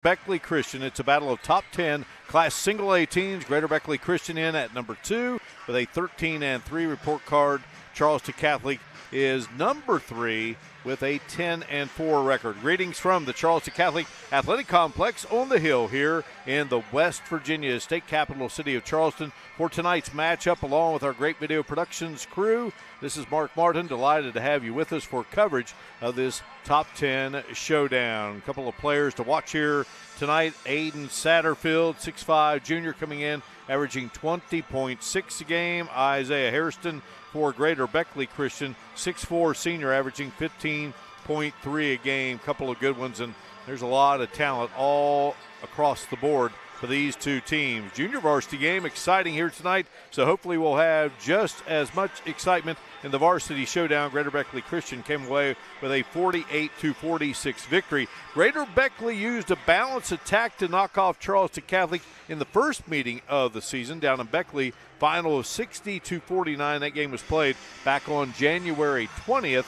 Beckley Christian. It's a battle of top 10 Class Single A teams. Greater Beckley Christian in at number 2 with a 13-3 report card. Charleston Catholic is number 3 with a 10-4 record. Greetings from the Charleston Catholic Athletic Complex on the hill here in the West Virginia state capital city of Charleston for tonight's matchup along with our great video productions crew. This is Mark Martin, delighted to have you with us for coverage of this top 10 showdown. A couple of players to watch here tonight. Aiden Satterfield, 6'5", junior, coming in, averaging 20.6 a game. Isaiah Hairston for Greater Beckley Christian, 6'4", senior, averaging 15.3 a game. Couple of good ones, and there's a lot of talent all across the board for these two teams. Junior varsity game, exciting here tonight, so hopefully we'll have just as much excitement in the varsity showdown. Greater Beckley Christian came away with a 48-46 victory. Greater Beckley used a balanced attack to knock off Charleston Catholic in the first meeting of the season down in Beckley. Final of 60-49. That game was played back on January 20th.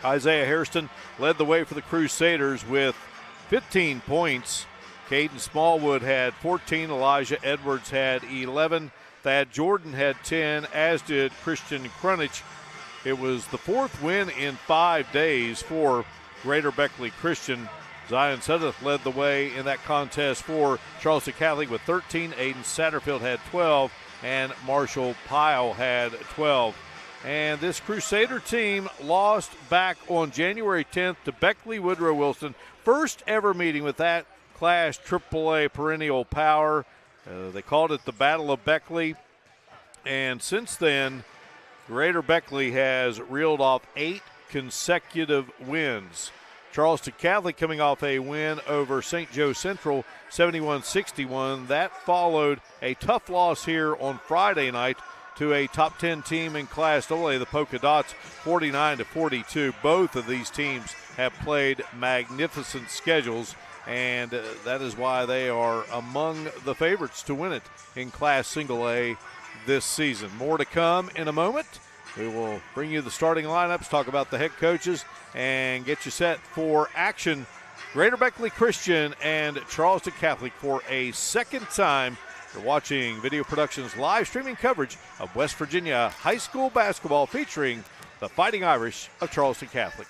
Isaiah Hairston led the way for the Crusaders with 15 points. Caden Smallwood had 14. Elijah Edwards had 11. Thad Jordan had 10, as did Christian Crunich. It was the fourth win in 5 days for Greater Beckley Christian. Zion Sudduth led the way in that contest for Charleston Catholic with 13. Aiden Satterfield had 12, and Marshall Pyle had 12. And this Crusader team lost back on January 10th to Beckley Woodrow Wilson. First ever meeting with that Class AAA perennial power. They called it the Battle of Beckley. And since then, Greater Beckley has reeled off 8 consecutive wins. Charleston Catholic coming off a win over St. Joe Central, 71-61. That followed a tough loss here on Friday night to a top 10 team in Class AA, the Polka Dots, 49-42. Both of these teams have played magnificent schedules, and that is why they are among the favorites to win it in Class Single A this season. More to come in a moment. We will bring you the starting lineups, talk about the head coaches, and get you set for action. Greater Beckley Christian and Charleston Catholic for a second time. You're watching Video Productions live streaming coverage of West Virginia high school basketball featuring the Fighting Irish of Charleston Catholic.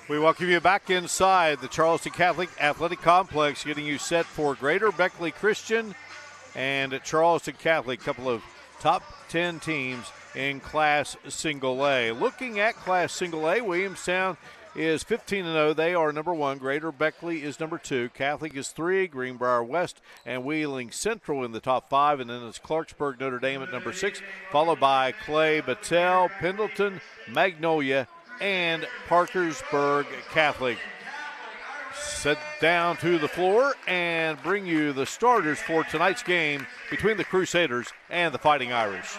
We welcome you back inside the Charleston Catholic Athletic Complex, getting you set for Greater Beckley Christian and Charleston Catholic, a couple of top 10 teams in Class Single A. Looking at Class Single A, Williamstown is 15-0. They are number 1. Greater Beckley is number 2. Catholic is 3. Greenbrier West and Wheeling Central in the top 5. And then it's Clarksburg Notre Dame at number 6, followed by Clay Battelle, Pendleton, Magnolia, and Parkersburg Catholic. Set down to the floor and bring you the starters for tonight's game between the Crusaders and the Fighting Irish.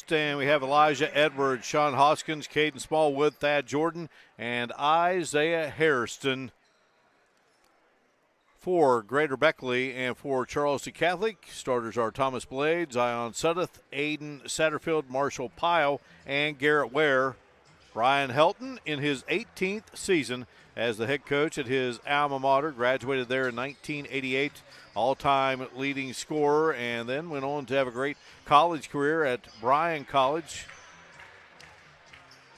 And we have Elijah Edwards, Sean Hoskins, Caden Smallwood, Thad Jordan, and Isaiah Hairston for Greater Beckley. And for Charleston Catholic, starters are Thomas Blade, Zion Suddeth, Aiden Satterfield, Marshall Pyle, and Garrett Ware. Brian Helton in his 18th season as the head coach at his alma mater, graduated there in 1988, all-time leading scorer, and then went on to have a great college career at Bryan College.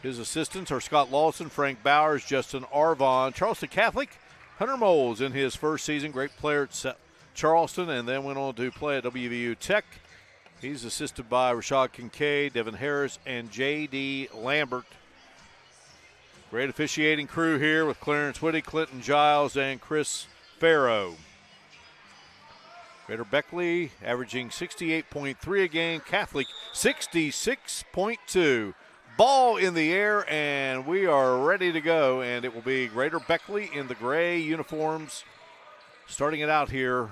His assistants are Scott Lawson, Frank Bowers, Justin Arvon. Charleston Catholic, Hunter Moles in his first season, great player at Charleston, and then went on to play at WVU Tech. He's assisted by Rashad Kincaid, Devin Harris, and J.D. Lambert. Great officiating crew here with Clarence Whitty, Clinton Giles, and Chris Farrow. Greater Beckley averaging 68.3 a game, Catholic 66.2. Ball in the air, and we are ready to go, and it will be Greater Beckley in the gray uniforms starting it out here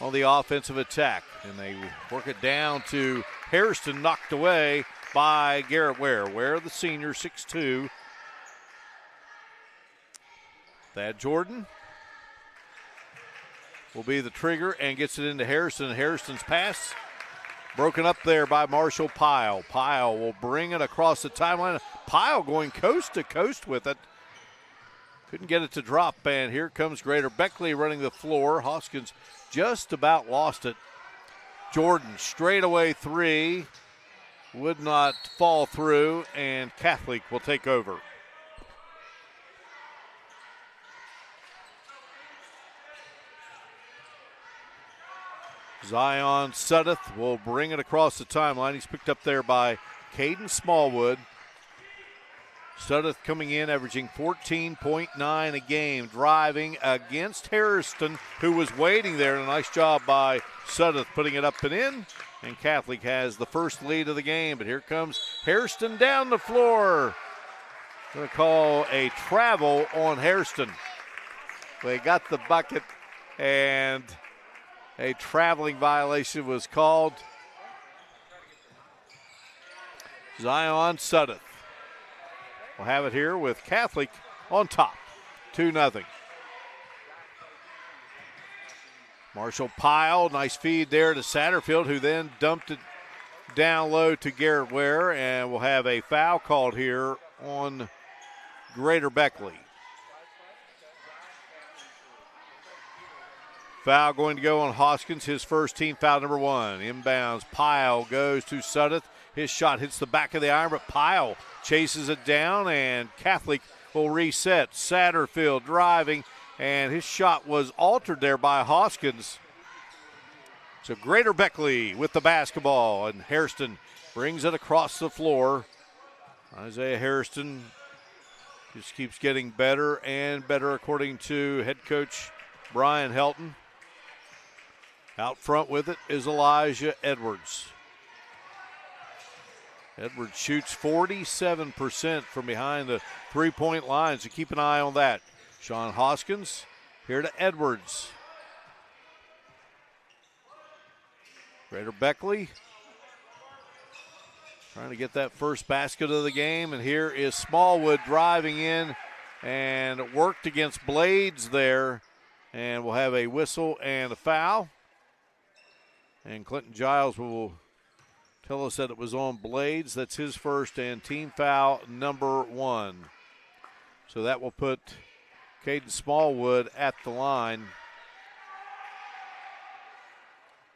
on the offensive attack. And they work it down to Hairston, knocked away by Garrett Ware. Ware, the senior, 6'2". Thad Jordan will be the trigger and gets it into Harrison. Harrison's pass broken up there by Marshall Pyle. Pyle will bring it across the timeline. Pyle going coast to coast with it. Couldn't get it to drop, and here comes Greater Beckley running the floor. Hoskins just about lost it. Jordan, straightaway three, would not fall through, and Catholic will take over. Zion Suddeth will bring it across the timeline. He's picked up there by Caden Smallwood. Suddeth coming in, averaging 14.9 a game, driving against Hairston, who was waiting there. And a nice job by Suddeth putting it up and in. And Catholic has the first lead of the game. But here comes Hairston down the floor. Going to call a travel on Hairston. They got the bucket, and a traveling violation was called. Zion Suddeth will have it here with Catholic on top, 2-0. Marshall Pyle, nice feed there to Satterfield, who then dumped it down low to Garrett Ware, and we'll have a foul called here on Greater Beckley. Foul going to go on Hoskins, his first team foul number 1. Inbounds, Pyle goes to Suddeth. His shot hits the back of the iron, but Pyle chases it down, and Catholic will reset. Satterfield driving, and his shot was altered there by Hoskins. So Greater Beckley with the basketball, and Hairston brings it across the floor. Isaiah Hairston just keeps getting better and better, according to head coach Brian Helton. Out front with it is Elijah Edwards. Edwards shoots 47% from behind the three-point line, so keep an eye on that. Sean Hoskins here to Edwards. Greater Beckley trying to get that first basket of the game, and here is Smallwood driving in and worked against Blades there, and we'll have a whistle and a foul. And Clinton Giles will tell us that it was on Blades. That's his first and team foul number 1. So that will put Caden Smallwood at the line.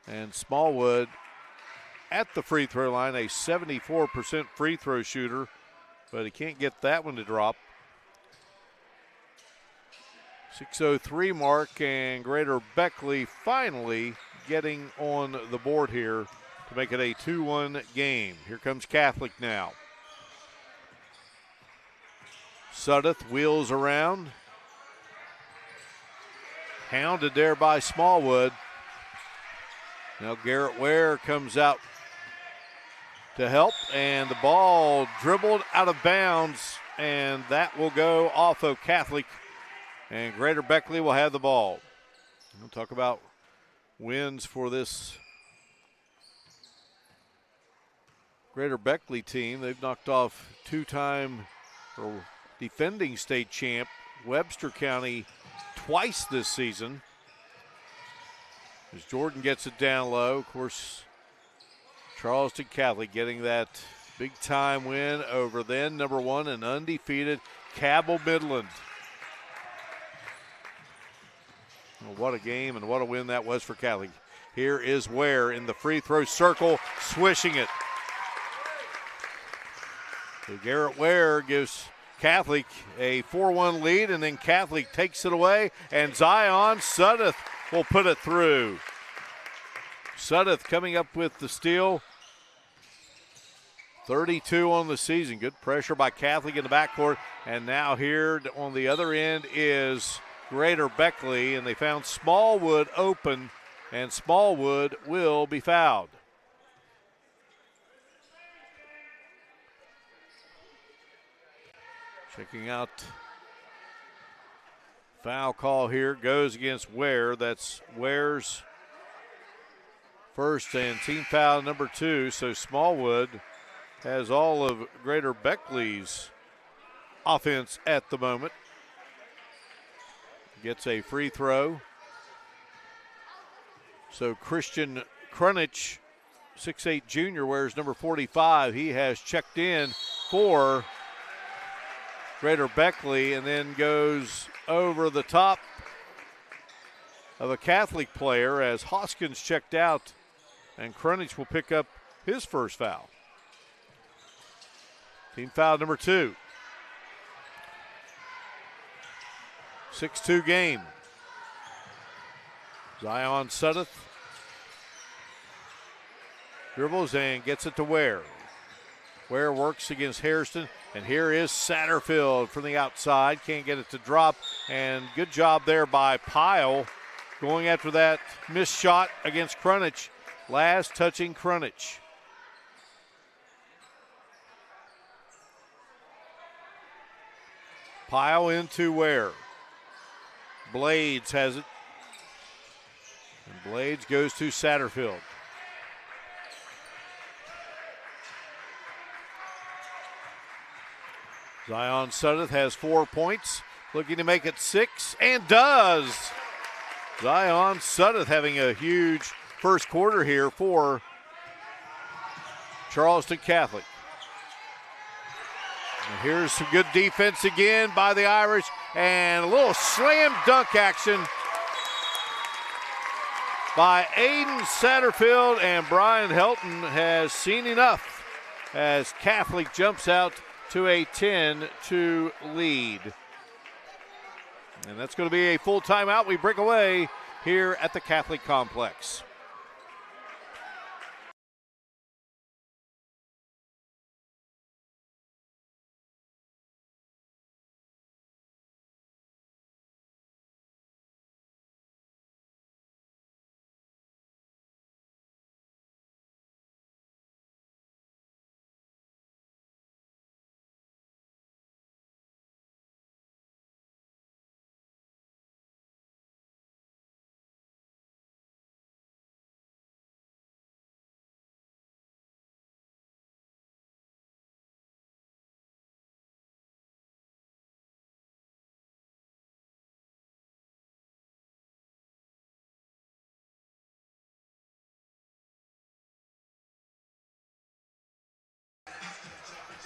And Smallwood at the free throw line, a 74% free throw shooter, but he can't get that one to drop. 6:03 mark, and Greater Beckley finally getting on the board here to make it a 2-1 game. Here comes Catholic now. Suddeth wheels around. Hounded there by Smallwood. Now Garrett Ware comes out to help, and the ball dribbled out of bounds, and that will go off of Catholic, and Greater Beckley will have the ball. We'll talk about wins for this Greater Beckley team. They've knocked off two-time or defending state champ Webster County twice this season. As Jordan gets it down low, of course, Charleston Catholic getting that big-time win over then number 1 and undefeated Cabell Midland. Well, what a game and what a win that was for Catholic. Here is Ware in the free throw circle, swishing it. So Garrett Ware gives Catholic a 4-1 lead, and then Catholic takes it away, and Zion Suddeth will put it through. Suddeth coming up with the steal. 32 on the season. Good pressure by Catholic in the backcourt. And now here on the other end is Greater Beckley, and they found Smallwood open, and Smallwood will be fouled. Checking out foul call here, goes against Ware. That's Ware's first and team foul number 2. So Smallwood has all of Greater Beckley's offense at the moment. Gets a free throw. So Christian Krunich, 6'8" junior, wears number 45. He has checked in for Greater Beckley and then goes over the top of a Catholic player as Hoskins checked out, and Krunich will pick up his first foul. Team foul number 2. 6-2 game. Zion Suddeth Dribbles and gets it to Ware. Ware works against Hairston, and here is Satterfield from the outside. Can't get it to drop, and good job there by Pyle going after that missed shot against Crunich. Last touching Crunich. Pyle into Ware. Blades has it. And Blades goes to Satterfield. Zion Sudduth has 4 points, looking to make it 6, and does. Zion Sudduth having a huge first quarter here for Charleston Catholic. And here's some good defense again by the Irish, and a little slam dunk action by Aiden Satterfield, and Brian Helton has seen enough as Catholic jumps out to a 10-2 lead. And that's going to be a full timeout. We break away here at the Catholic Complex.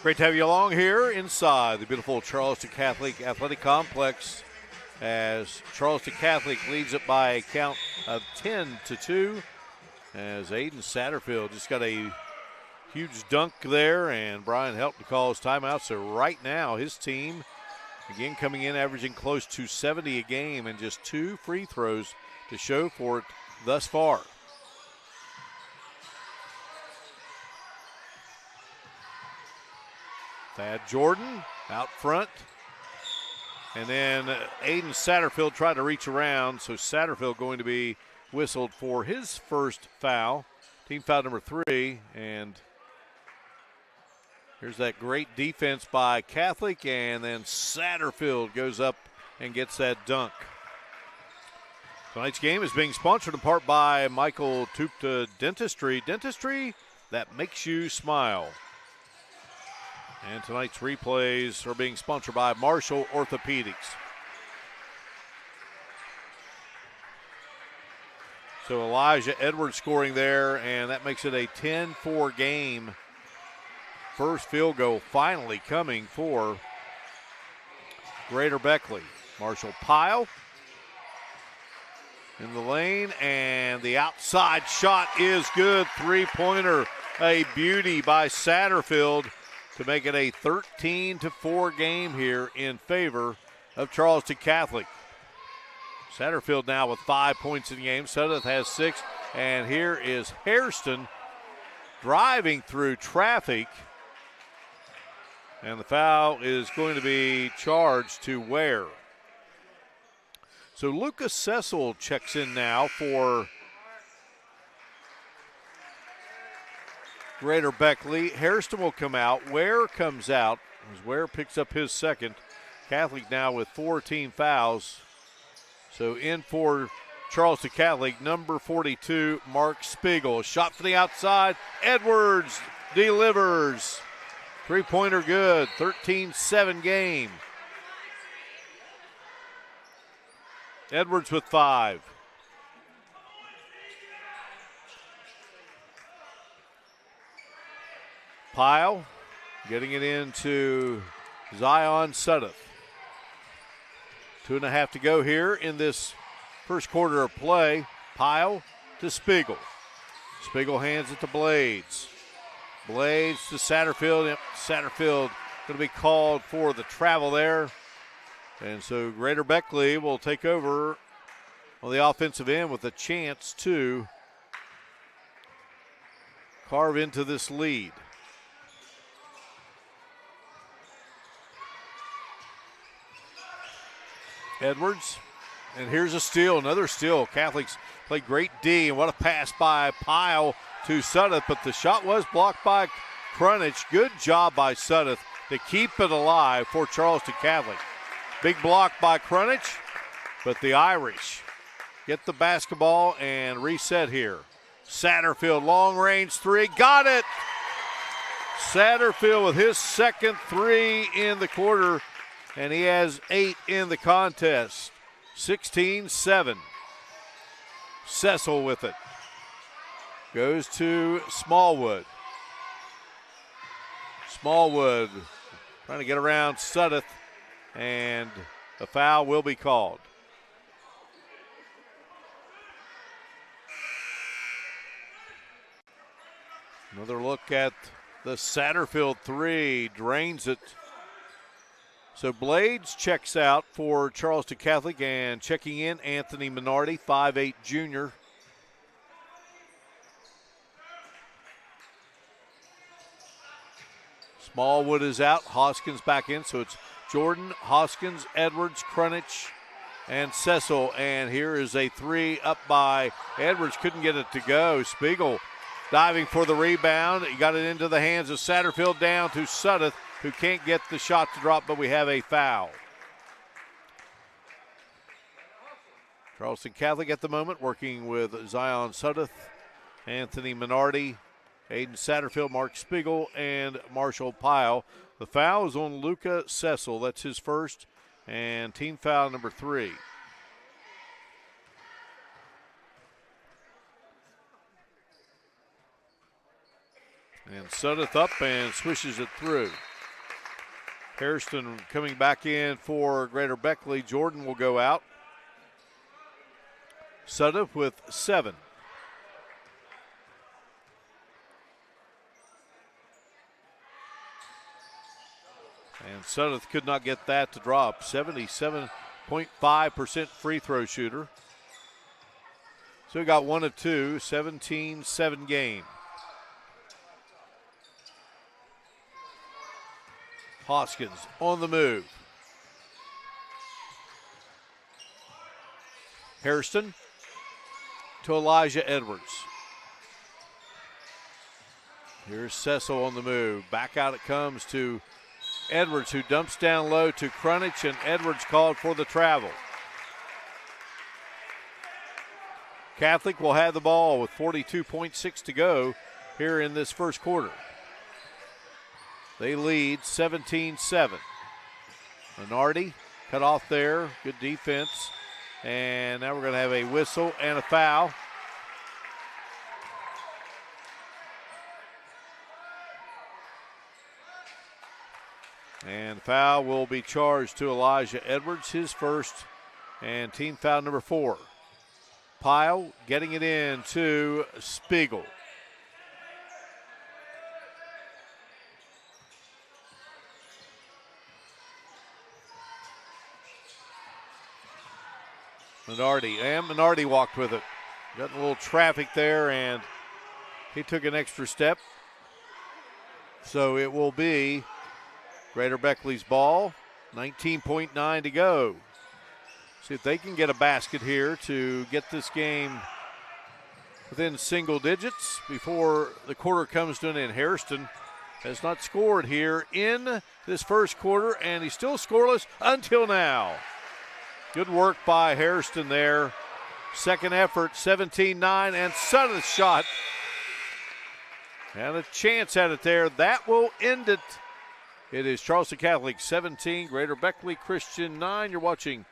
Great to have you along here inside the beautiful Charleston Catholic Athletic Complex as Charleston Catholic leads it by a count of 10-2 as Aiden Satterfield just got a huge dunk there, and Brian Helton calls timeout. So right now his team again coming in averaging close to 70 a game and just 2 free throws to show for it thus far. Thad Jordan out front. And then Aiden Satterfield tried to reach around, so Satterfield going to be whistled for his first foul. Team foul number 3. And here's that great defense by Catholic, and then Satterfield goes up and gets that dunk. Tonight's game is being sponsored in part by Michael Tupta Dentistry. Dentistry that makes you smile. And tonight's replays are being sponsored by Marshall Orthopedics. So Elijah Edwards scoring there, and that makes it a 10-4 game. First field goal finally coming for Greater Beckley. Marshall Pyle in the lane, and the outside shot is good. Three-pointer, a beauty by Satterfield to make it a 13-4 game here in favor of Charleston Catholic. Satterfield now with 5 points in the game. Sudduth has 6, and here is Hairston driving through traffic, and the foul is going to be charged to Ware. So Lucas Cecil checks in now for Greater Beckley. Hairston will come out. Ware comes out as Ware picks up his second. Catholic now with 4 team fouls. So in for Charleston Catholic, number 42, Mark Spiegel. Shot from the outside. Edwards delivers. Three-pointer good. 13-7 game. Edwards with 5. Pyle getting it into Zion Sudduth. 2.5 to go here in this first quarter of play. Pyle to Spiegel. Spiegel hands it to Blades. Blades to Satterfield. Yep, Satterfield going to be called for the travel there. And so Greater Beckley will take over on the offensive end with a chance to carve into this lead. Edwards, and here's a steal, another steal. Catholics play great D, and what a pass by Pyle to Suddeth, but the shot was blocked by Krunich. Good job by Suddeth to keep it alive for Charleston Catholic. Big block by Krunich, but the Irish get the basketball and reset here. Satterfield, long range three, got it! Satterfield with his second three in the quarter, and he has 8 in the contest. 16-7. Cecil with it. Goes to Smallwood. Smallwood trying to get around Suddeth, and a foul will be called. Another look at the Satterfield three, drains it. So Blades checks out for Charleston Catholic, and checking in Anthony Minardi, 5'8" junior. Smallwood is out, Hoskins back in, so it's Jordan, Hoskins, Edwards, Krunich, and Cecil. And here is a three up by Edwards, couldn't get it to go. Spiegel diving for the rebound. He got it into the hands of Satterfield, down to Suddeth, who can't get the shot to drop, but we have a foul. Charleston Catholic at the moment working with Zion Suddeth, Anthony Minardi, Aiden Satterfield, Mark Spiegel, and Marshall Pyle. The foul is on Luca Cecil. That's his first, and team foul number 3. And Suddeth up and swishes it through. Hairston coming back in for Greater Beckley. Jordan will go out. Suddeth with 7. And Suddeth could not get that to drop. 77.5% free throw shooter. So he got 1 of 2, 17-7 game. Hoskins on the move. Hairston to Elijah Edwards. Here's Cecil on the move. Back out it comes to Edwards, who dumps down low to Krunich, and Edwards called for the travel. Catholic will have the ball with 42.6 to go here in this first quarter. They lead 17-7. Minardi cut off there. Good defense. And now we're going to have a whistle and a foul. And foul will be charged to Elijah Edwards, his first, and team foul number 4. Pyle getting it in to Spiegel. Minardi walked with it. Got a little traffic there, and he took an extra step. So it will be Greater Beckley's ball, 19.9 to go. See if they can get a basket here to get this game within single digits before the quarter comes to an end. Hairston has not scored here in this first quarter, and he's still scoreless until now. Good work by Hairston there. Second effort, 17-9, and Suddeth's shot. And a chance at it there. That will end it. It is Charleston Catholic 17, Greater Beckley Christian 9. You're watching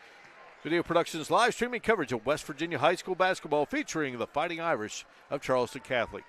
Video Productions live streaming coverage of West Virginia High School basketball featuring the Fighting Irish of Charleston Catholic.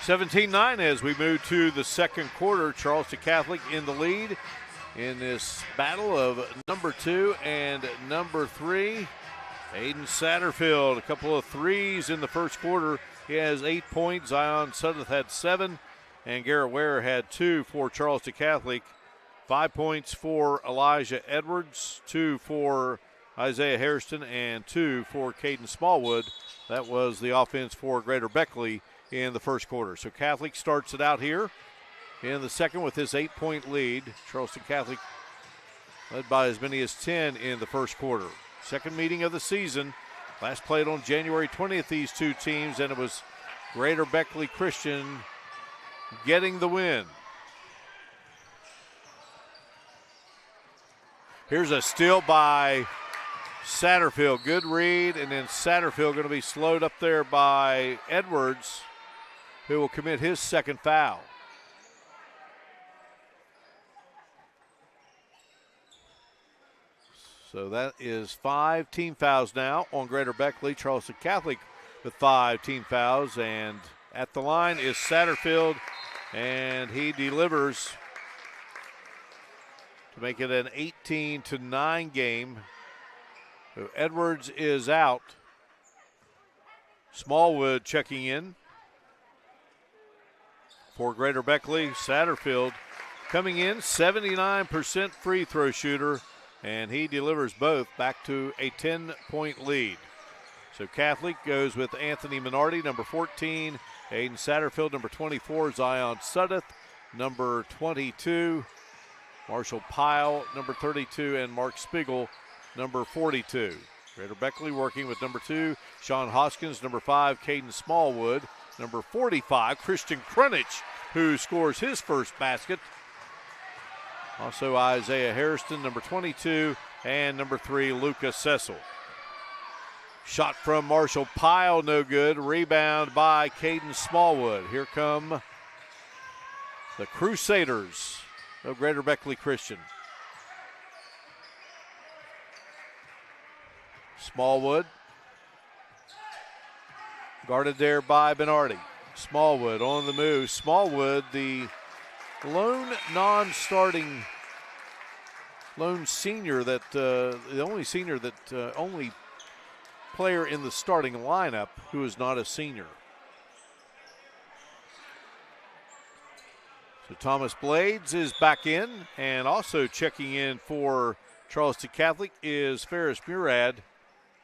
17-9 as we move to the second quarter. Charleston Catholic in the lead in this battle of number 2 and number 3. Aiden Satterfield, a couple of threes in the first quarter. He has 8 points. Zion Sudduth had 7, and Garrett Ware had 2 for Charleston Catholic. 5 points for Elijah Edwards, 2 for Isaiah Hairston, and 2 for Caden Smallwood. That was the offense for Greater Beckley in the first quarter. So Catholic starts it out here in the second with his 8-point lead. Charleston Catholic led by as many as 10 in the first quarter. Second meeting of the season. Last played on January 20th, these two teams, and it was Greater Beckley Christian getting the win. Here's a steal by Satterfield. Good read, and then Satterfield going to be slowed up there by Edwards, who will commit his second foul. So that is 5 team fouls now on Greater Beckley. Charleston Catholic with 5 team fouls, and at the line is Satterfield, and he delivers to make it an 18-9 game. So Edwards is out. Smallwood checking in for Greater Beckley. Satterfield coming in, 79% free throw shooter, and he delivers both back to a 10-point lead. So Catholic goes with Anthony Minardi, number 14, Aiden Satterfield, number 24, Zion Sudduth, number 22, Marshall Pyle, number 32, and Mark Spiegel, number 42. Greater Beckley working with number 2, Sean Hoskins, number 5, Caden Smallwood, number 45, Christian Krunich, who scores his first basket. Also Isaiah Hairston, number 22, and number 3, Lucas Cecil. Shot from Marshall Pyle, no good. Rebound by Caden Smallwood. Here come the Crusaders of Greater Beckley Christian. Smallwood guarded there by Bernardi. Smallwood on the move. Smallwood, the lone senior that only player in the starting lineup who is not a senior. So Thomas Blades is back in, and also checking in for Charleston Catholic is Ferris Murad.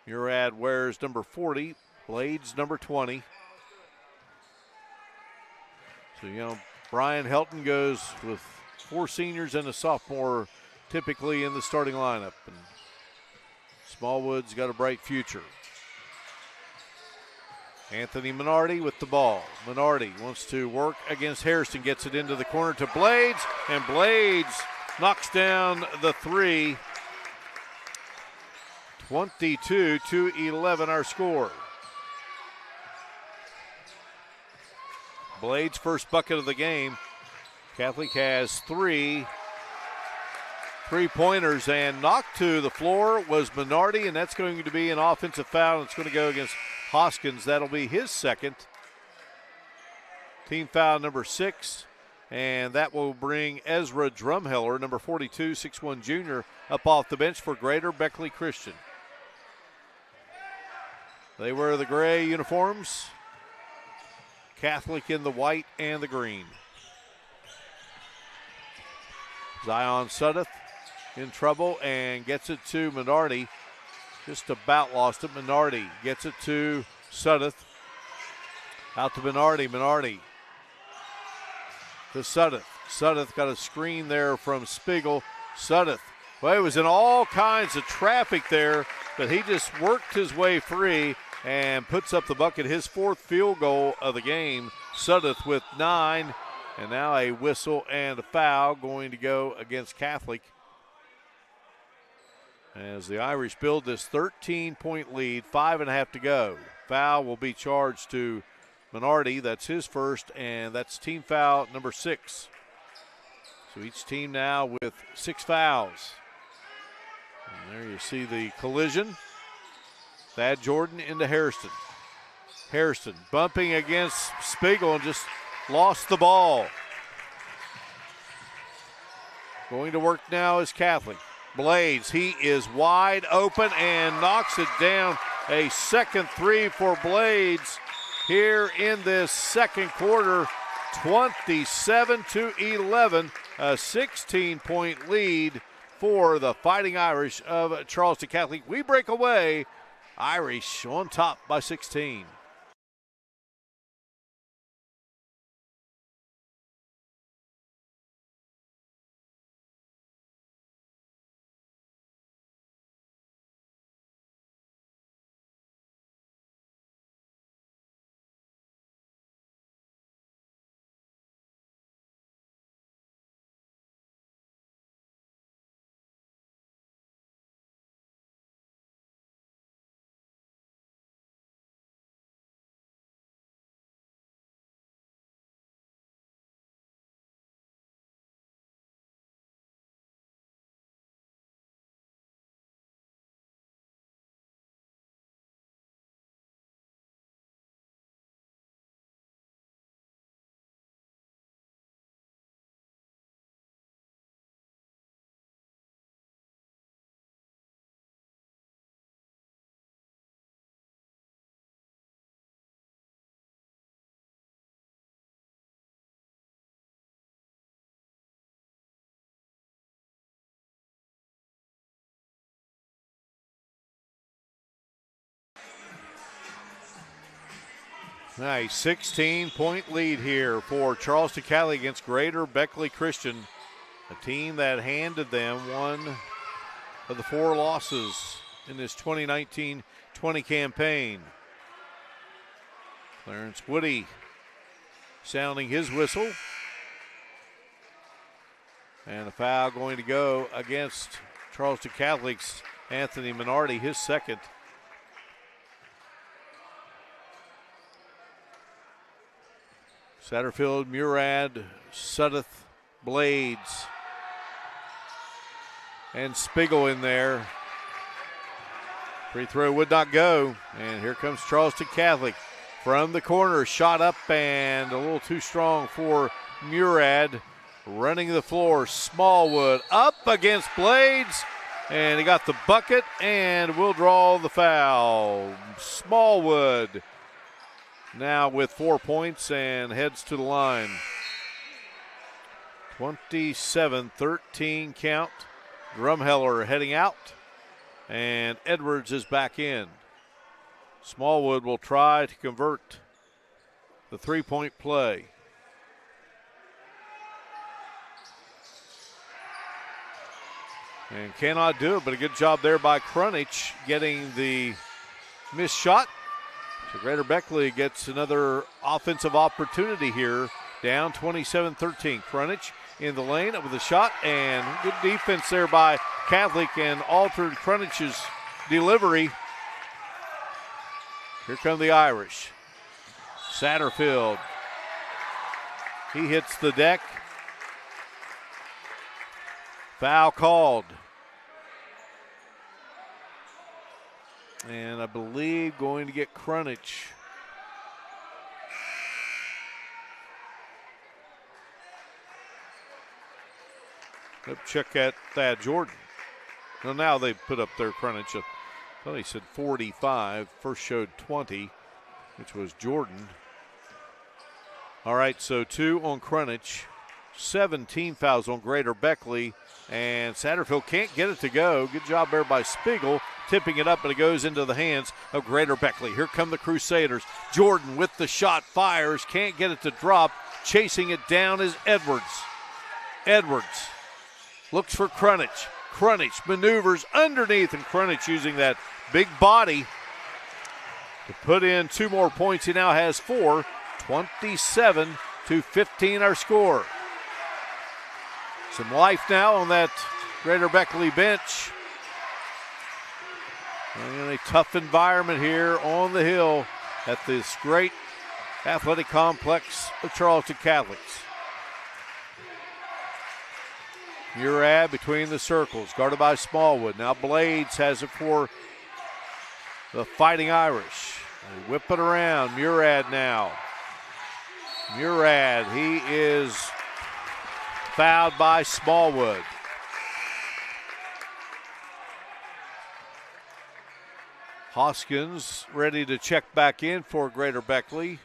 Murad wears number 40, Blades number 20. So, Brian Helton goes with 4 seniors and a sophomore typically in the starting lineup. And Smallwood's got a bright future. Anthony Minardi with the ball. Minardi wants to work against Hairston, gets it into the corner to Blades, and Blades knocks down the 3. 22-11 our score. Blades' first bucket of the game. Catholic has 3 3-pointers, and knocked to the floor was Minardi, and that's going to be an offensive foul. It's going to go against Hoskins. That'll be his second. Team foul number 6, and that will bring Ezra Drumheller, number 42, 6'1" junior, up off the bench for Greater Beckley Christian. They wear the gray uniforms. Catholic in the white and the green. Zion Sudduth in trouble and gets it to Minardi. Just about lost it. Minardi gets it to Sudduth. Out to Minardi. Minardi to Sudduth. Sudduth got a screen there from Spiegel. Sudduth, well, he was in all kinds of traffic there, but he just worked his way free and puts up the bucket, his 4th field goal of the game. Sudduth with 9, and now a whistle and a foul going to go against Catholic as the Irish build this 13-point lead, 5.5 to go. Foul will be charged to Minardi. That's his first, and that's team foul number 6. So each team now with 6 fouls. And there you see the collision. Thad Jordan into Hairston. Hairston bumping against Spiegel and just lost the ball. Going to work now is Catholic. Blades, he is wide open and knocks it down. A second three for Blades here in this second quarter. 27-11, a 16-point lead for the Fighting Irish of Charleston Catholic. We break away. Irish on top by 16. Nice 16-point lead here for Charleston Catholic against Greater Beckley Christian, a team that handed them one of the 4 losses in this 2019-20 campaign. Clarence Woody sounding his whistle. And a foul going to go against Charleston Catholic's Anthony Minardi, his second. Satterfield, Murad, Suddeth, Blades, and Spiegel in there. Free throw would not go, and here comes Charleston Catholic from the corner. Shot up and a little too strong for Murad. Running the floor, Smallwood up against Blades, and he got the bucket and will draw the foul. Smallwood now with 4 points and heads to the line. 27-13 count. Drumheller heading out, and Edwards is back in. Smallwood will try to convert the three-point play. And cannot do it, but a good job there by Krunich getting the missed shot. So Greater Beckley gets another offensive opportunity here, down 27-13. Krunich in the lane with a shot, and good defense there by Catholic and altered Krunich's delivery. Here come the Irish. Satterfield. He hits the deck. Foul called. And I believe going to get Krunich. Let's check at Thad Jordan. Well, now they put up their Krunich. I thought he said 45. First showed 20, which was Jordan. All right, so 2 on Krunich. 17 fouls on Greater Beckley, and Satterfield can't get it to go. Good job there by Spiegel, tipping it up, but it goes into the hands of Greater Beckley. Here come the Crusaders. Jordan with the shot, fires, can't get it to drop. Chasing it down is Edwards. Edwards looks for Krunich. Krunich maneuvers underneath, and Krunich using that big body to put in 2 more points. He now has 4. 27-15 our score. Some life now on that Greater Beckley bench. In a tough environment here on the hill at this great athletic complex of Charleston Catholics. Murad between the circles, guarded by Smallwood. Now Blades has it for the Fighting Irish. They whip it around. Murad now. Murad, he is fouled by Smallwood. Hoskins ready to check back in for Greater Beckley.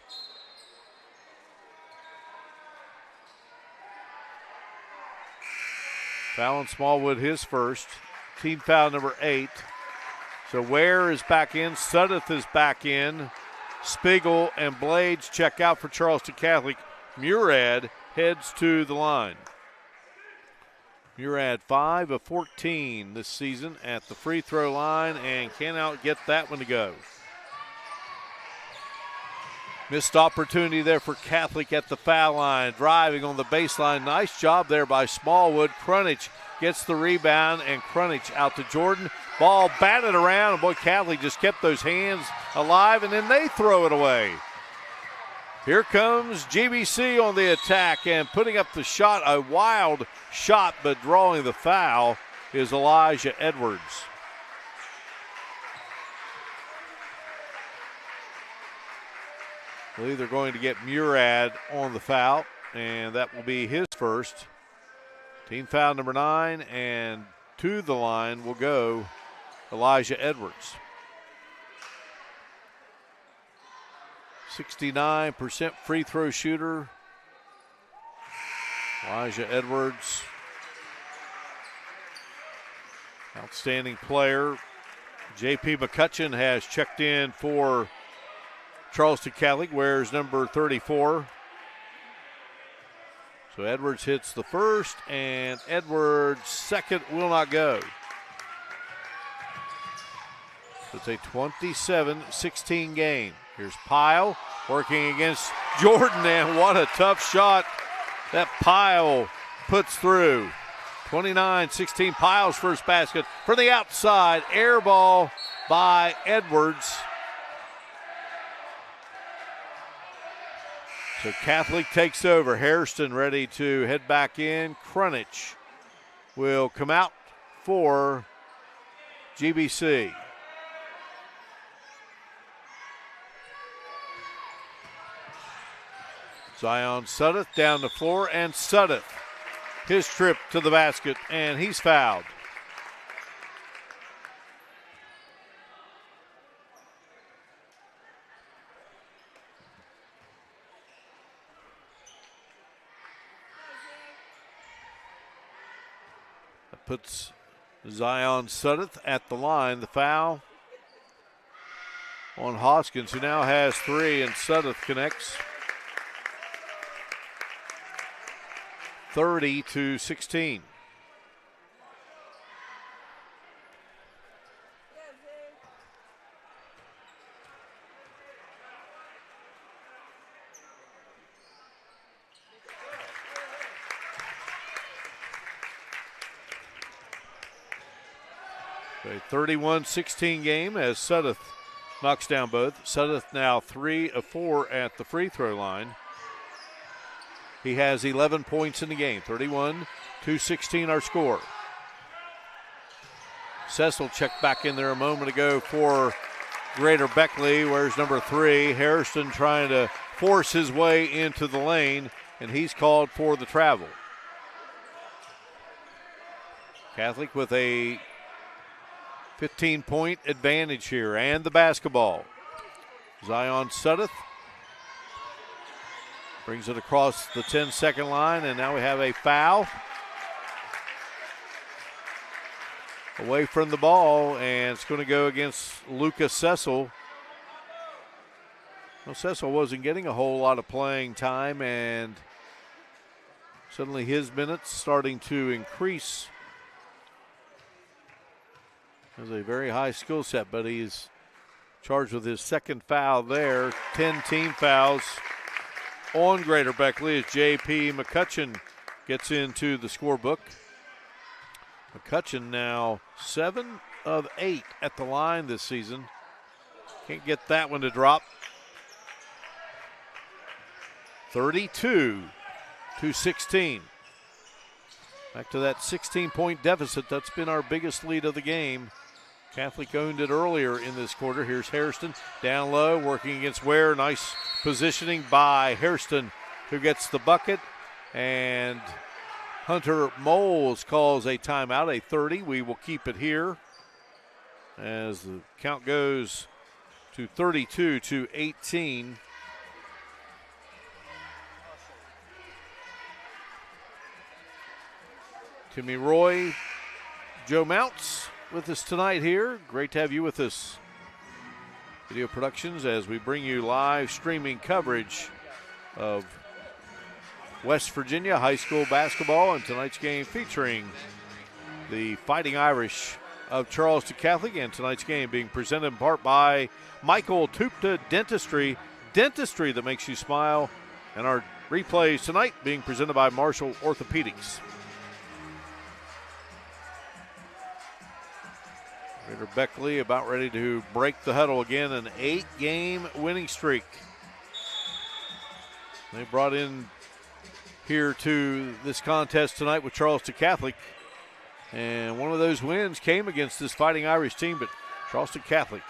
Fallon Smallwood his first. Team foul number 8. So Ware is back in. Suddeth is back in. Spiegel and Blades check out for Charleston Catholic. Murad heads to the line. Murad 5 of 14 this season at the free throw line and cannot get that one to go. Missed opportunity there for Catholic at the foul line. Driving on the baseline. Nice job there by Smallwood. Krunich gets the rebound, and Krunich out to Jordan. Ball batted around, and boy, Catholic just kept those hands alive, and then they throw it away. Here comes GBC on the attack and putting up the shot. A wild shot, but drawing the foul is Elijah Edwards. I believe they're going to get Murad on the foul, and that will be his first. Team foul number 9, and to the line will go Elijah Edwards. 69% free throw shooter. Elijah Edwards, outstanding player. J.P. McCutcheon has checked in for Charleston Catholic, wears number 34. So Edwards hits the first, and Edwards' second will not go. So it's a 27-16 game. Here's Pyle working against Jordan, and what a tough shot that Pyle puts through. 29-16, Pyle's first basket for the outside. Air ball by Edwards. So Catholic takes over. Hairston ready to head back in. Krunich will come out for GBC. Zion Suddeth down the floor, and Suddeth, his trip to the basket, and he's fouled. That puts Zion Suddeth at the line. The foul on Hoskins, who now has 3, and Suddeth connects. 30-16. A 31-16 game as Suddeth knocks down both. Suddeth now 3 of 4 at the free throw line. He has 11 points in the game. 31-16 our score. Cecil checked back in there a moment ago for Greater Beckley. Where's number 3? Hairston trying to force his way into the lane, and he's called for the travel. Catholic with a 15-point advantage here, and the basketball. Zion Suddeth brings it across the 10-second line, and now we have a foul. Away from the ball, and it's going to go against Lucas Cecil. Well, Cecil wasn't getting a whole lot of playing time, and suddenly his minutes starting to increase. Has a very high skill set, but he's charged with his second foul there. 10 team fouls on Greater Beckley as J.P. McCutcheon gets into the scorebook. McCutcheon now 7 of 8 at the line this season. Can't get that one to drop. 32-16. Back to that 16-point deficit. That's been our biggest lead of the game. Catholic owned it earlier in this quarter. Here's Hairston down low, working against Ware. Nice positioning by Hairston who gets the bucket, and Hunter Moles calls a timeout, a 30. We will keep it here as the count goes to 32-18. Timmy Roy, Joe Mounts with us tonight here. Great to have you with us. Video Productions as we bring you live streaming coverage of West Virginia high school basketball, and tonight's game featuring the Fighting Irish of Charleston Catholic, and tonight's game being presented in part by Michael Tupta Dentistry, dentistry that makes you smile, and our replays tonight being presented by Marshall Orthopedics. Greater Beckley about ready to break the huddle again, an 8-game winning streak. They brought in here to this contest tonight with Charleston Catholic, and one of those wins came against this Fighting Irish team, but Charleston Catholic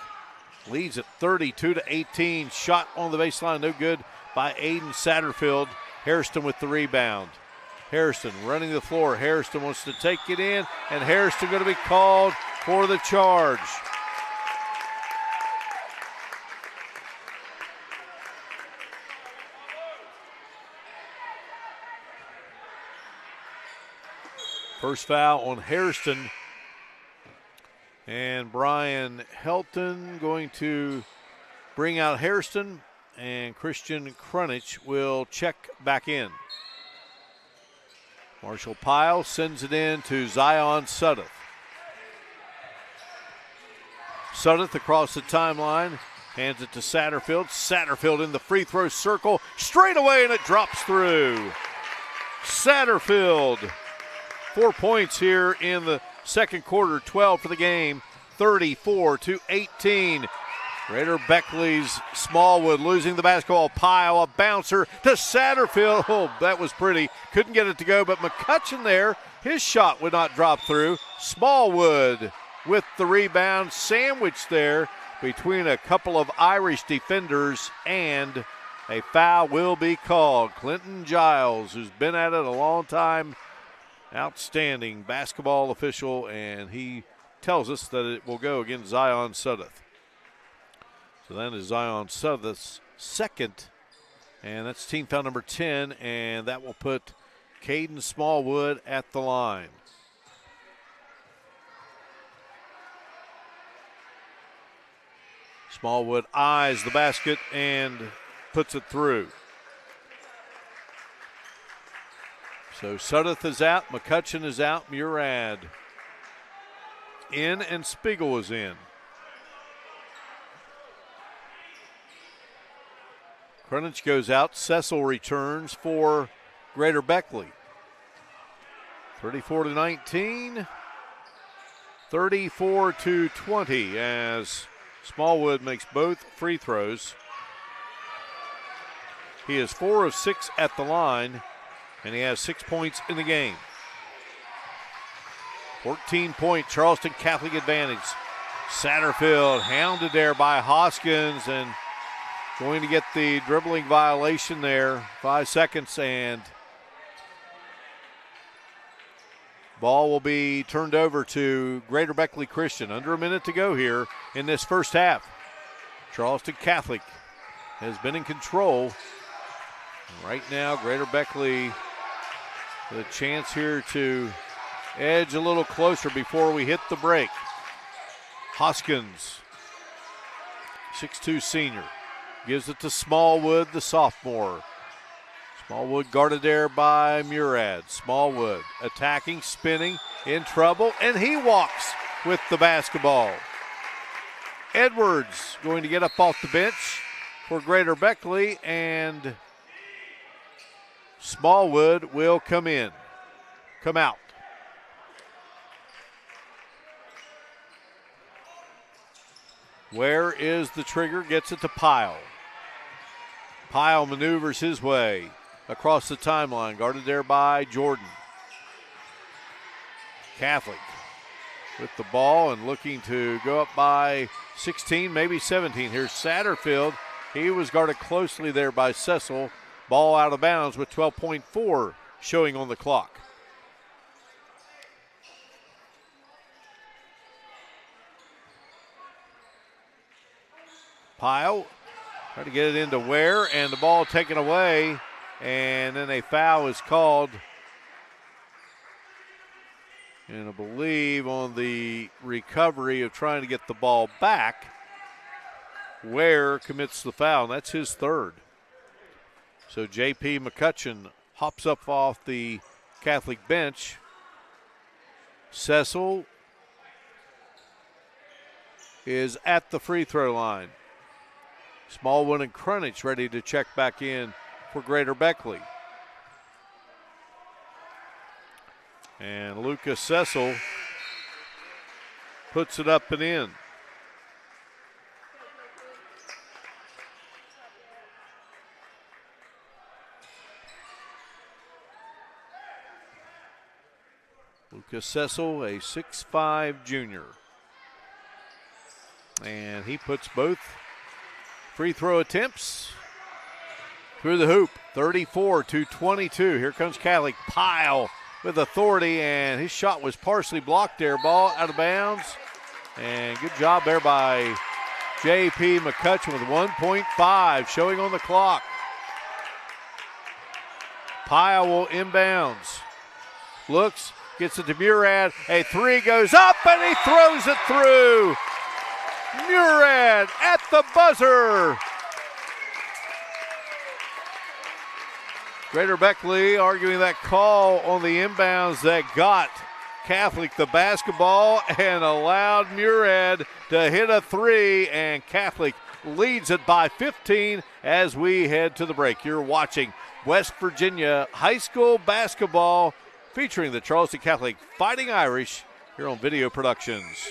leads at 32-18. Shot on the baseline, no good by Aiden Satterfield. Hairston with the rebound. Hairston running the floor. Hairston wants to take it in, and Hairston going to be called for the charge. First foul on Hairston. And Brian Helton going to bring out Hairston, and Christian Krunich will check back in. Marshall Pyle sends it in to Zion Suddeth. Suddeth across the timeline, hands it to Satterfield. Satterfield in the free throw circle, straight away, and it drops through. Satterfield, 4 points here in the second quarter, 12 for the game, 34-18. Greater Beckley's Smallwood losing the basketball. Pyle, a bouncer to Satterfield. Oh, that was pretty. Couldn't get it to go, but McCutcheon there, his shot would not drop through. Smallwood with the rebound, sandwiched there between a couple of Irish defenders, and a foul will be called. Clinton Giles, who's been at it a long time, outstanding basketball official, and he tells us that it will go against Zion Suddeth. So that is Zion Suddeth's second, and that's team foul number 10, and that will put Caden Smallwood at the line. Smallwood eyes the basket and puts it through. So Suddeth is out, McCutcheon is out, Murad in, and Spiegel is in. Krunich goes out, Cecil returns for Greater Beckley. 34-19, 34-20 as Smallwood makes both free throws. He is 4 of 6 at the line, and he has 6 points in the game. 14-point Charleston Catholic advantage. Satterfield hounded there by Hoskins, and going to get the dribbling violation there. 5 seconds, and ball will be turned over to Greater Beckley Christian. Under a minute to go here in this first half. Charleston Catholic has been in control. Right now, Greater Beckley with a chance here to edge a little closer before we hit the break. Hoskins, 6'2" senior, gives it to Smallwood, the sophomore. Smallwood guarded there by Murad. Smallwood attacking, spinning, in trouble, and he walks with the basketball. Edwards going to get up off the bench for Greater Beckley, and Smallwood will come out. Where is the trigger? Gets it to Pyle. Pyle maneuvers his way across the timeline, guarded there by Jordan. Catholic with the ball and looking to go up by 16, maybe 17. Here's Satterfield. He was guarded closely there by Cecil, Ball out of bounds with 12.4 showing on the clock. Pyle trying to get it into Ware, and the ball taken away, and then a foul is called. And I believe on the recovery of trying to get the ball back, Ware commits the foul, and that's his third. So J.P. McCutcheon hops up off the Catholic bench. Cecil is at the free throw line. Smallwood and Crunich ready to check back in for Greater Beckley. And Lucas Cecil puts it up and in. Lucas Cecil, a 6'5" junior. And he puts both free throw attempts through the hoop. 34-22. Here comes Catholic. Pyle with authority, and his shot was partially blocked there. Ball out of bounds. And good job there by J.P. McCutcheon with 1.5 showing on the clock. Pyle will inbounds. Looks, gets it to Murad. A three goes up, and he throws it through. Murad at the buzzer. Greater Beckley arguing that call on the inbounds that got Catholic the basketball and allowed Murad to hit a three, and Catholic leads it by 15 as we head to the break. You're watching West Virginia high school basketball featuring the Charleston Catholic Fighting Irish here on Video Productions.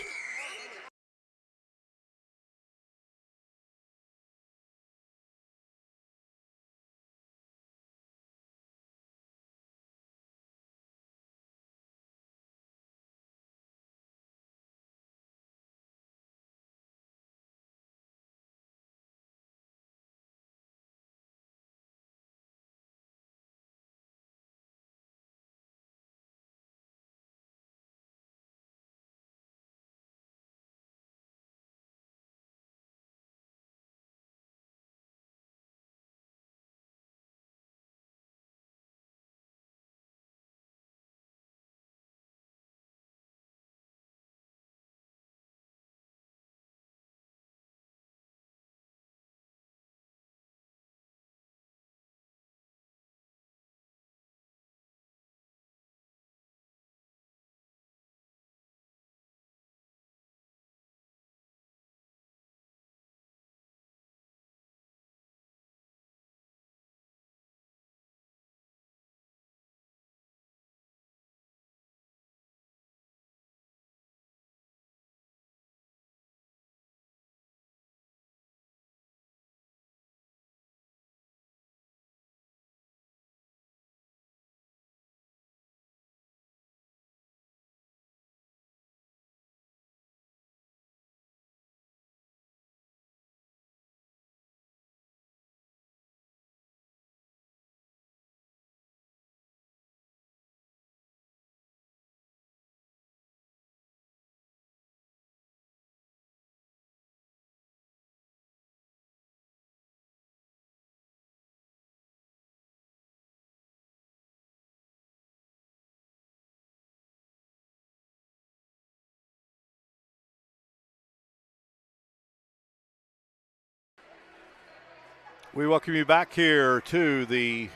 We welcome you back here to the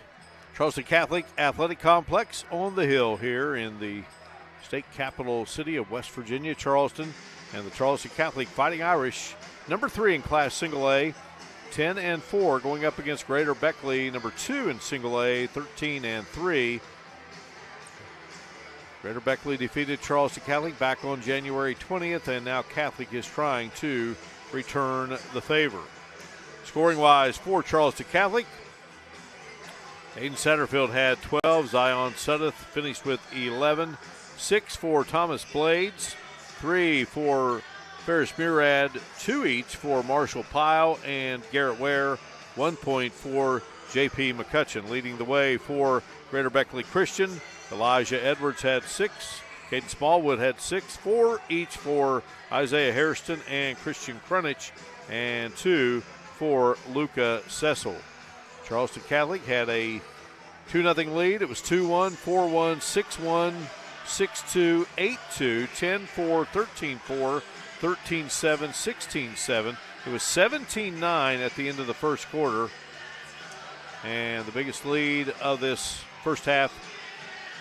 Charleston Catholic Athletic Complex on the hill here in the state capital city of West Virginia, Charleston, and the Charleston Catholic Fighting Irish, number 3 in Class Single A, 10-4, going up against Greater Beckley, number 2 in Single A, 13-3. Greater Beckley defeated Charleston Catholic back on January 20th, and now Catholic is trying to return the favor. Scoring-wise for Charleston Catholic, Aiden Satterfield had 12. Zion Suddeth finished with 11. 6 for Thomas Blades. 3 for Ferris Murad. 2 each for Marshall Pyle and Garrett Ware. 1 point for J.P. McCutcheon leading the way for Greater Beckley Christian. Elijah Edwards had 6. Caden Smallwood had 6, 4 each for Isaiah Hairston and Christian Crunich, and 2 for Luca Cecil. Charleston Catholic had a 2-0 lead. It was 2-1, 4-1, 6-1, 6-2, 8-2, 10-4, 13-4, 13-7, 16-7. It was 17-9 at the end of the first quarter. And the biggest lead of this first half,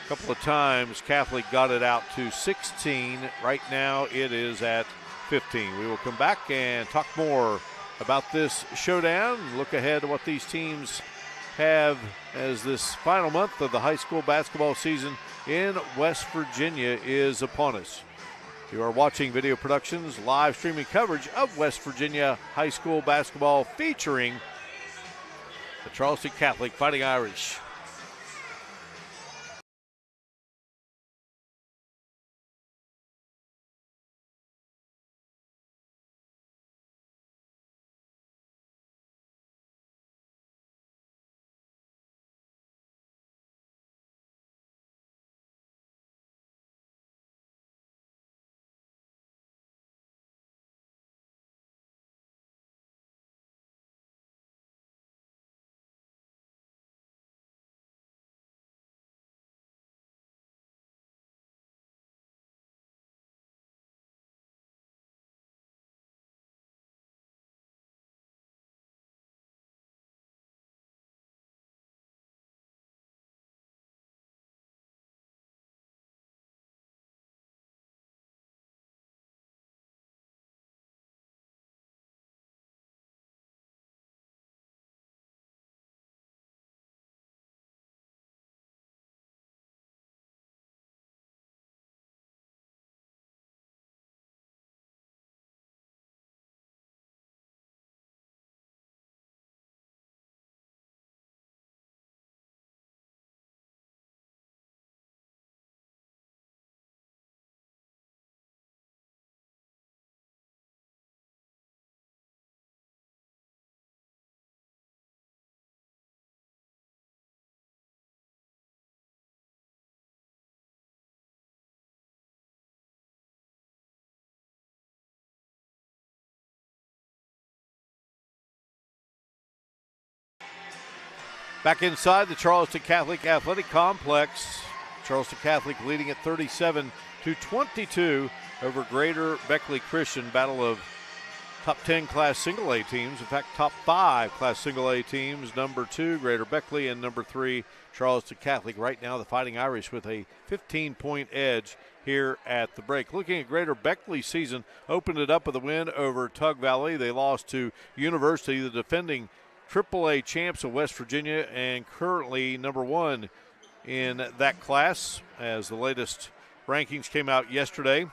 a couple of times, Catholic got it out to 16. Right now it is at 15. We will come back and talk more about this showdown, look ahead to what these teams have as this final month of the high school basketball season in West Virginia is upon us. You are watching Video Productions live streaming coverage of West Virginia high school basketball featuring the Charleston Catholic Fighting Irish. Back inside the Charleston Catholic Athletic Complex, Charleston Catholic leading at 37-22 over Greater Beckley Christian. Battle of top 10 Class Single A teams. In fact, top 5 Class Single A teams. Number 2, Greater Beckley, and number 3, Charleston Catholic. Right now, the Fighting Irish with a 15-point edge here at the break. Looking at Greater Beckley's season, opened it up with a win over Tug Valley. They lost to University, the defending AAA champs of West Virginia, and currently number 1 in that class as the latest rankings came out yesterday.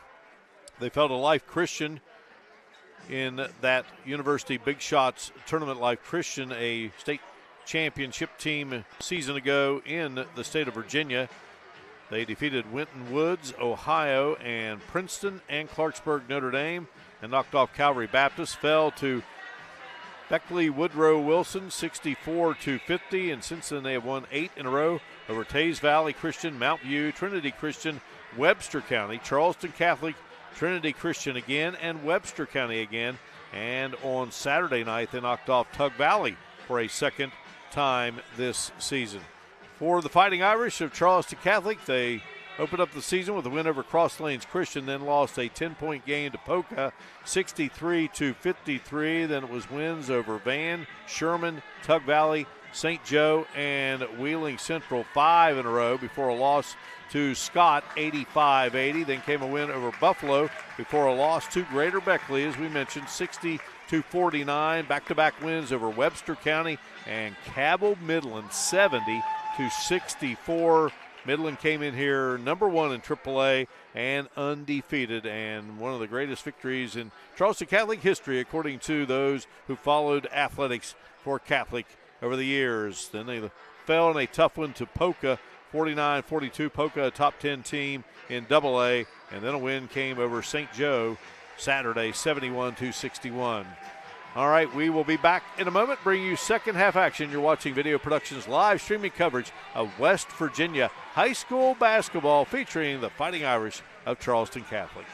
They fell to Life Christian in that University Big Shots tournament. Life Christian, a state championship team a season ago in the state of Virginia. They defeated Winton Woods, Ohio, and Princeton and Clarksburg, Notre Dame, and knocked off Calvary Baptist. Fell to Beckley Woodrow Wilson 64-50, and since then they have won 8 in a row over Tays Valley Christian, Mount View, Trinity Christian, Webster County, Charleston Catholic, Trinity Christian again, and Webster County again. And on Saturday night they knocked off Tug Valley for a second time this season. For the Fighting Irish of Charleston Catholic, they opened up the season with a win over Cross Lanes Christian, then lost a 10-point game to Polka, 63-53. Then it was wins over Van, Sherman, Tug Valley, St. Joe, and Wheeling Central, 5 in a row before a loss to Scott, 85-80. Then came a win over Buffalo before a loss to Greater Beckley, as we mentioned, 60-49. Back-to-back wins over Webster County and Cabell Midland, 70-64. Midland came in here number 1 in AAA and undefeated, and one of the greatest victories in Charleston Catholic history, according to those who followed athletics for Catholic over the years. Then they fell in a tough one to Polka, 49-42. Polka, a top 10 team in AA, and then a win came over St. Joe Saturday, 71-61. All right, we will be back in a moment, bringing you second half action. You're watching Video Productions live streaming coverage of West Virginia high school basketball featuring the Fighting Irish of Charleston Catholic.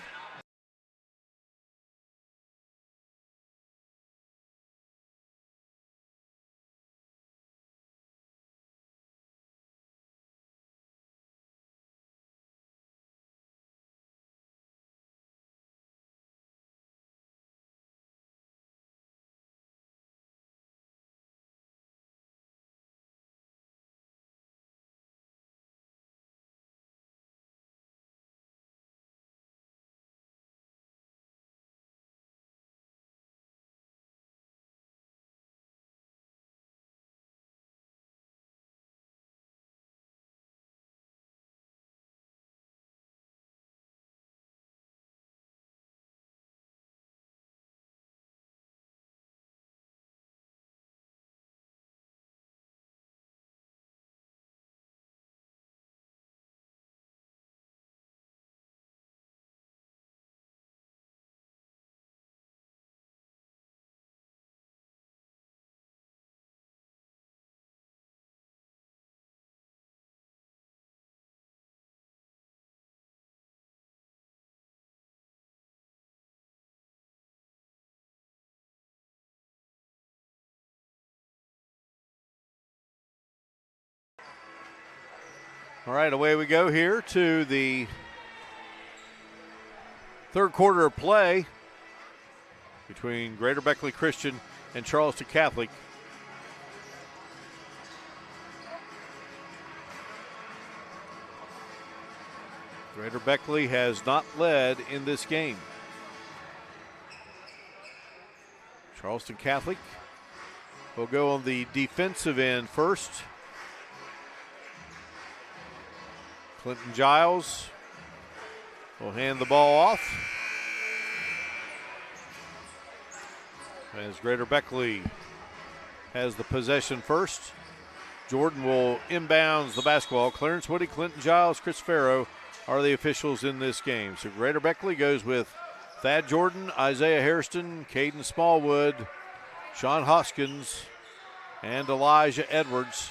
All right, away we go here to the third quarter of play between Greater Beckley Christian and Charleston Catholic. Greater Beckley has not led in this game. Charleston Catholic will go on the defensive end first. Clinton Giles will hand the ball off as Greater Beckley has the possession first. Jordan will inbounds the basketball. Clarence Woody, Clinton Giles, Chris Farrow are the officials in this game. So Greater Beckley goes with Thad Jordan, Isaiah Hairston, Caden Smallwood, Sean Hoskins, and Elijah Edwards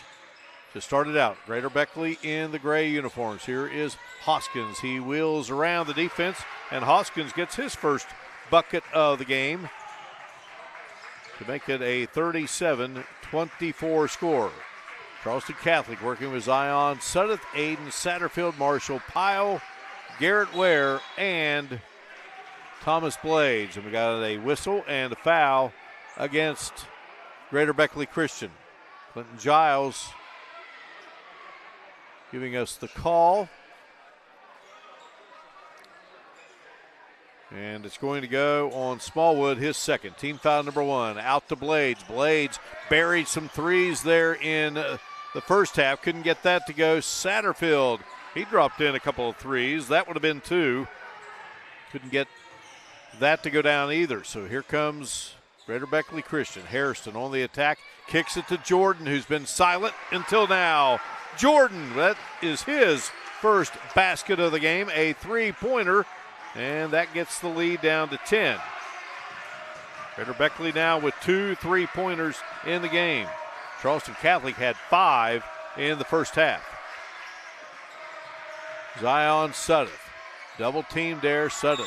to start it out. Greater Beckley in the gray uniforms. Here is Hoskins. He wheels around the defense, and Hoskins gets his first bucket of the game to make it a 37-24 score. Charleston Catholic working with Zion Sudduth, Aiden Satterfield, Marshall Pyle, Garrett Ware, and Thomas Blades. And we got a whistle and a foul against Greater Beckley Christian. Clinton Giles giving us the call. And it's going to go on Smallwood, his second. Team foul number one. Out to Blades. Blades buried some threes there in the first half. Couldn't get that to go. Satterfield, he dropped in a couple of threes. That would have been two. Couldn't get that to go down either. So here comes Greater Beckley Christian. Hairston on the attack. Kicks it to Jordan, who's been silent until now. Jordan, that is his first basket of the game, a three-pointer, and that gets the lead down to 10. Greater Beckley now with 2 3-pointers in the game. Charleston Catholic had 5 in the first half. Zion Sudduth, double teamed there. Sudduth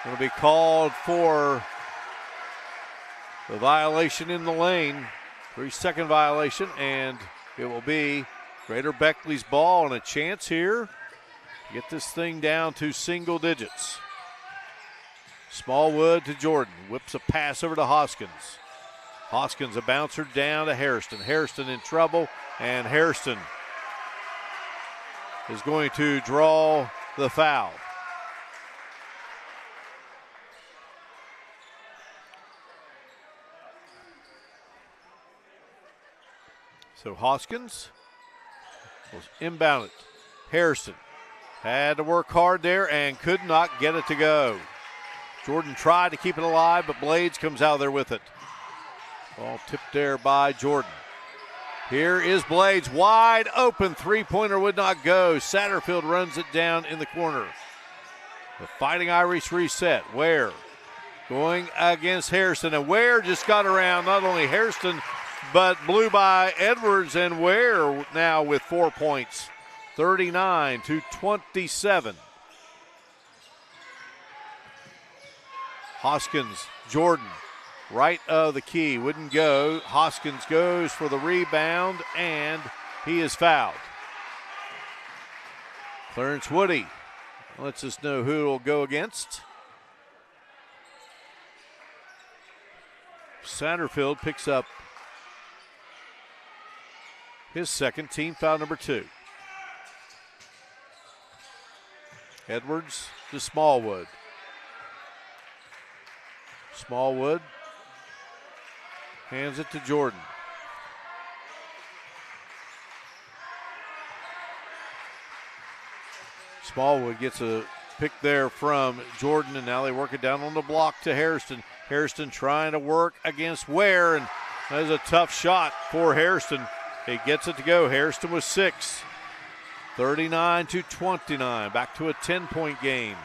going to be called for the violation in the lane, 3-second violation, and it will be Greater Beckley's ball, and a chance here to get this thing down to single digits. Smallwood to Jordan, whips a pass over to Hoskins. Hoskins a bouncer down to Hairston. Hairston in trouble, and Hairston is going to draw the foul. So Hoskins was inbounded. Hairston had to work hard there and could not get it to go. Jordan tried to keep it alive, but Blades comes out there with it. Ball tipped there by Jordan. Here is Blades, wide open. Three-pointer would not go. Satterfield runs it down in the corner. The Fighting Irish reset. Ware going against Hairston. And Ware just got around not only Hairston, but blew by Edwards, and Ware now with 4 points, 39-27. Hoskins, Jordan, right of the key, wouldn't go. Hoskins goes for the rebound, and he is fouled. Clarence Woody lets us know who it will go against. Satterfield picks up his second, team foul number 2. Edwards to Smallwood. Smallwood hands it to Jordan. Smallwood gets a pick there from Jordan, and now they work it down on the block to Hairston. Hairston trying to work against Ware, and that is a tough shot for Hairston. He gets it to go. Hairston with 6. 39-29. Back to a 10-point game.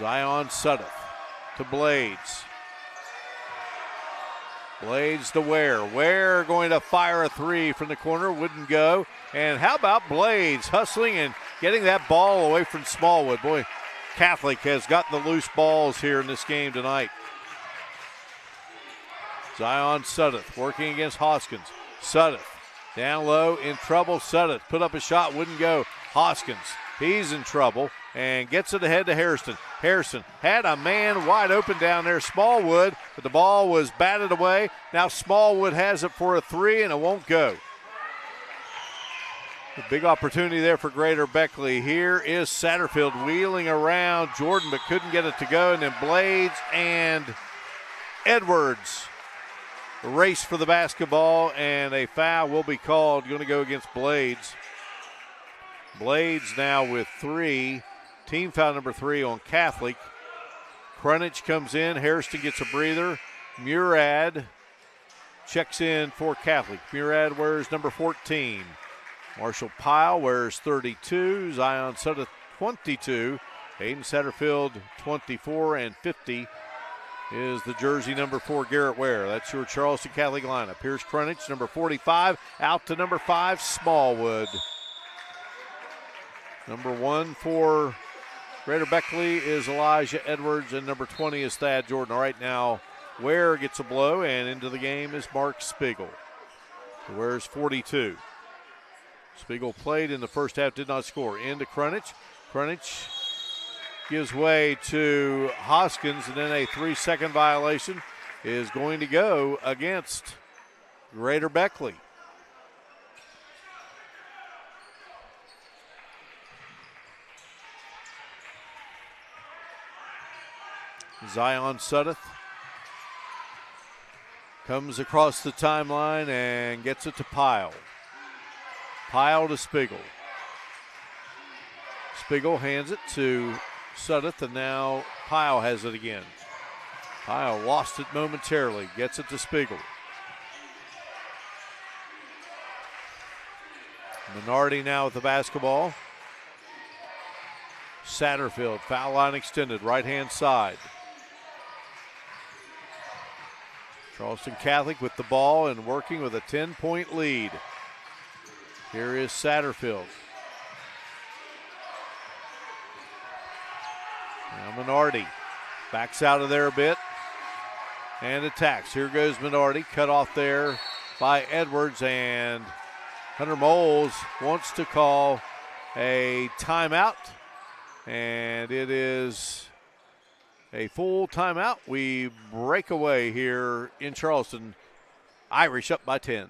Zion Sudduth to Blades. Blades to Ware. Ware going to fire a 3 from the corner. Wouldn't go. And how about Blades hustling and getting that ball away from Smallwood? Boy, Catholic has gotten the loose balls here in this game tonight. Zion Sudduth working against Hoskins. Sudduth down low, in trouble. Sudduth put up a shot, wouldn't go. Hoskins, he's in trouble and gets it ahead to Hairston. Hairston had a man wide open down there, Smallwood, but the ball was batted away. Now Smallwood has it for a 3, and it won't go. A big opportunity there for Greater Beckley. Here is Satterfield wheeling around Jordan, but couldn't get it to go. And then Blades and Edwards race for the basketball, and a foul will be called. Going to go against Blades. Blades now with 3. Team foul number 3 on Catholic. Crunich comes in. Hairston gets a breather. Murad checks in for Catholic. Murad wears number 14. Marshall Pyle wears 32. Zion Sudduth 22. Aiden Satterfield 24, and 50 is the jersey number 4, Garrett Ware. That's your Charleston Catholic lineup. Here's Crunich, number 45, out to number 5, Smallwood. Number 1 for Greater Beckley is Elijah Edwards, and number 20 is Thad Jordan. All right, now Ware gets a blow, and into the game is Mark Spiegel, who wears 42. Spiegel played in the first half, did not score. Into Crunich. Crunich gives way to Hoskins, and then a 3-second violation is going to go against Greater Beckley. Zion Sudduth comes across the timeline and gets it to Pyle. Pyle to Spiegel. Spiegel hands it to Sudduth, and now Pyle has it again. Pyle lost it momentarily, gets it to Spiegel. Minardi now with the basketball. Satterfield, foul line extended, right-hand side. Charleston Catholic with the ball and working with a 10-point lead. Here is Satterfield. Now Minardi backs out of there a bit and attacks. Here goes Minardi, cut off there by Edwards, and Hunter Moles wants to call a timeout, and it is a full timeout. We break away here in Charleston. Irish up by 10.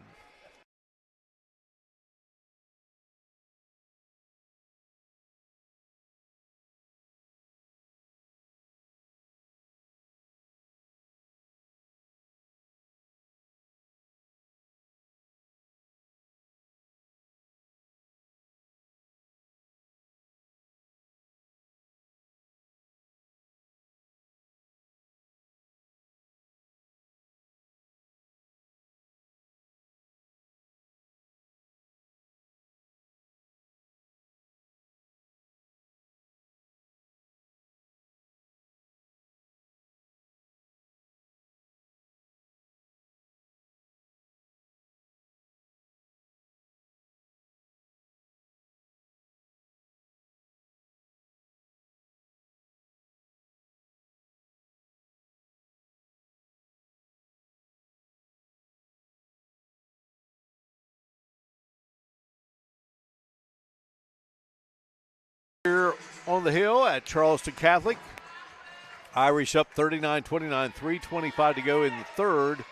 on the hill at Charleston Catholic. Irish up 39-29, 3:25 to go in the third.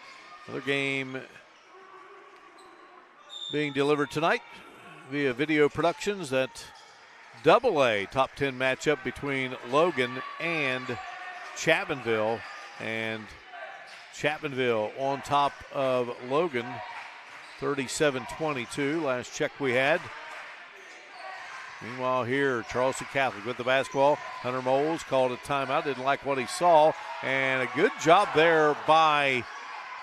Another game being delivered tonight via Video Productions. That AA top 10 matchup between Logan and Chapmanville. And Chapmanville on top of Logan, 37-22. Last check we had. Meanwhile here, Charleston Catholic with the basketball. Hunter Moles called a timeout, didn't like what he saw. And a good job there by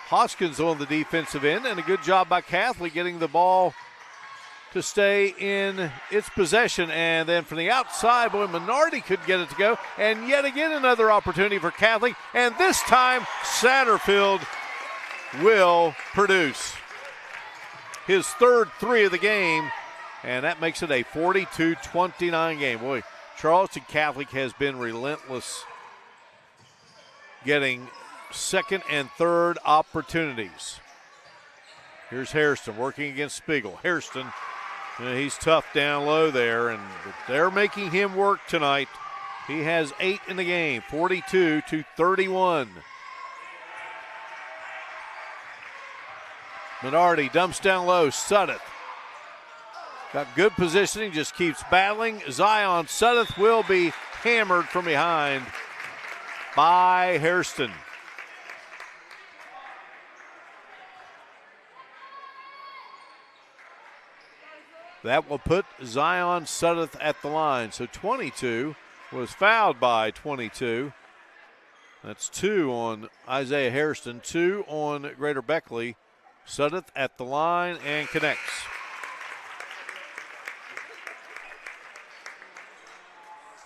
Hoskins on the defensive end, and a good job by Catholic getting the ball to stay in its possession. And then from the outside, boy, Minardi could get it to go. And yet again, another opportunity for Catholic. And this time, Satterfield will produce his third three of the game. And that makes it a 42-29 game. Boy, Charleston Catholic has been relentless getting second and third opportunities. Here's Hairston working against Spiegel. Hairston, he's tough down low there, and they're making him work tonight. He has 8 in the game, 42-31. Minardi dumps down low, Suddeth. Got good positioning, just keeps battling. Zion Suddeth will be hammered from behind by Hairston. That will put Zion Suddeth at the line. So 22 was fouled by 22. That's 2 on Isaiah Hairston, 2 on Greater Beckley. Suddeth at the line and connects.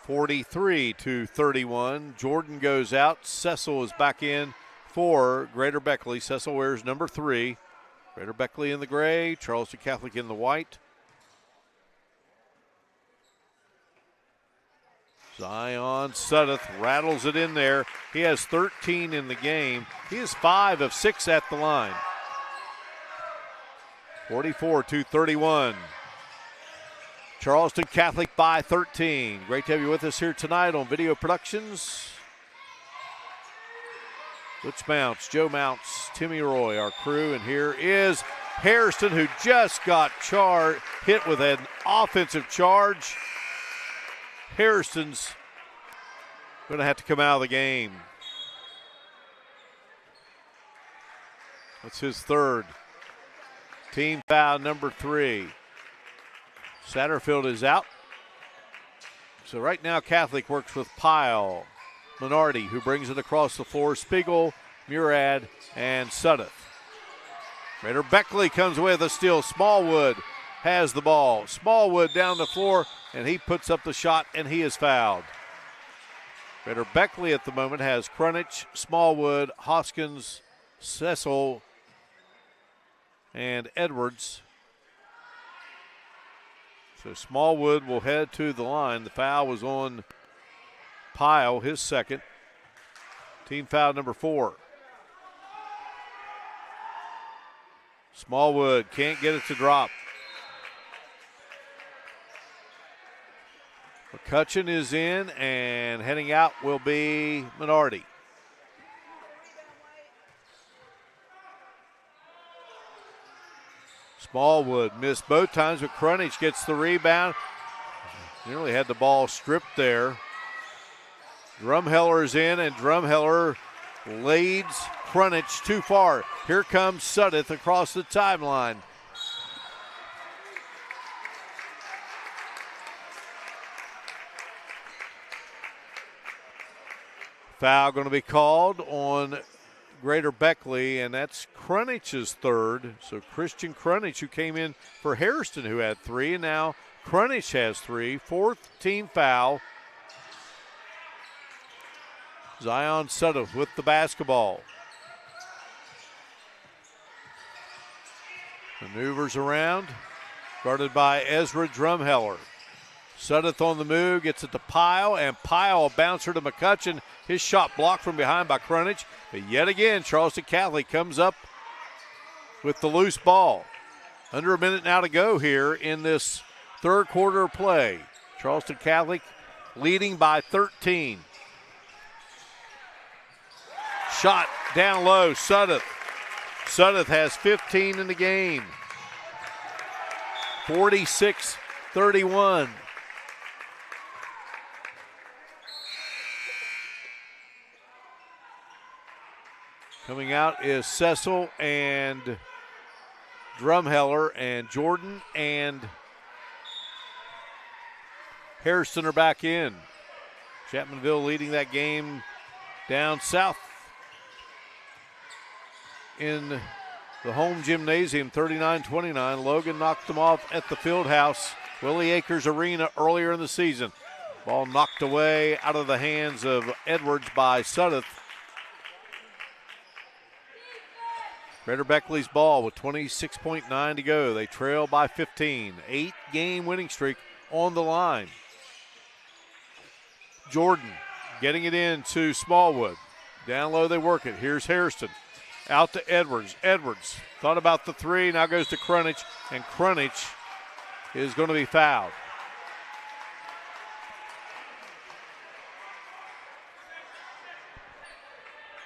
43-31. Jordan goes out. Cecil is back in for Greater Beckley. Cecil wears number 3. Greater Beckley in the gray, Charleston Catholic in the white. Zion Suddeth rattles it in there. He has 13 in the game. He is 5 of 6 at the line. 44-31. Charleston Catholic by 13. Great to have you with us here tonight on Video Productions. Butch Mounts, Joe Mounts, Timmy Roy, our crew, and here is Hairston, who just got hit with an offensive charge. Hairston's going to have to come out of the game. That's his third. Team foul number 3. Satterfield is out. So right now Catholic works with Pyle, Minardi, who brings it across the floor, Spiegel, Murad, and Suddeth. Greater Beckley comes with a steal. Smallwood has the ball. Smallwood down the floor, and he puts up the shot, and he is fouled. Greater Beckley at the moment has Crunich, Smallwood, Hoskins, Cecil, and Edwards. So Smallwood will head to the line. The foul was on Pyle, his second. Team foul number 4. Smallwood can't get it to drop. McCutcheon is in, and heading out will be Minardi. Smallwood missed both times, but Crunich gets the rebound. Nearly had the ball stripped there. Drumheller's in, and Drumheller leads Crunich too far. Here comes Suddeth across the timeline. Foul going to be called on Greater Beckley, and that's Crunich's third. So Christian Crunich, who came in for Hairston, who had 3, and now Crunich has 3. 4th team foul. Zion Suddeth with the basketball. Maneuvers around, guarded by Ezra Drumheller. Suddeth on the move, gets it to Pyle, and Pyle a bouncer to McCutcheon. His shot blocked from behind by Crunich. But yet again, Charleston Catholic comes up with the loose ball. Under a minute now to go here in this third quarter of play. Charleston Catholic leading by 13. Shot down low, Sudduth. Sudduth has 15 in the game. 46-31. Coming out is Cecil and Drumheller, and Jordan and Hairston are back in. Chapmanville leading that game down south in the home gymnasium, 39-29. Logan knocked them off at the field house, Willie Acres Arena, earlier in the season. Ball knocked away out of the hands of Edwards by Sudduth. Greater Beckley's ball with 26.9 to go. They trail by 15. 8-game winning streak on the line. Jordan getting it in to Smallwood. Down low they work it. Here's Hairston. Out to Edwards. Edwards thought about the three. Now goes to Crunich. And Crunich is going to be fouled.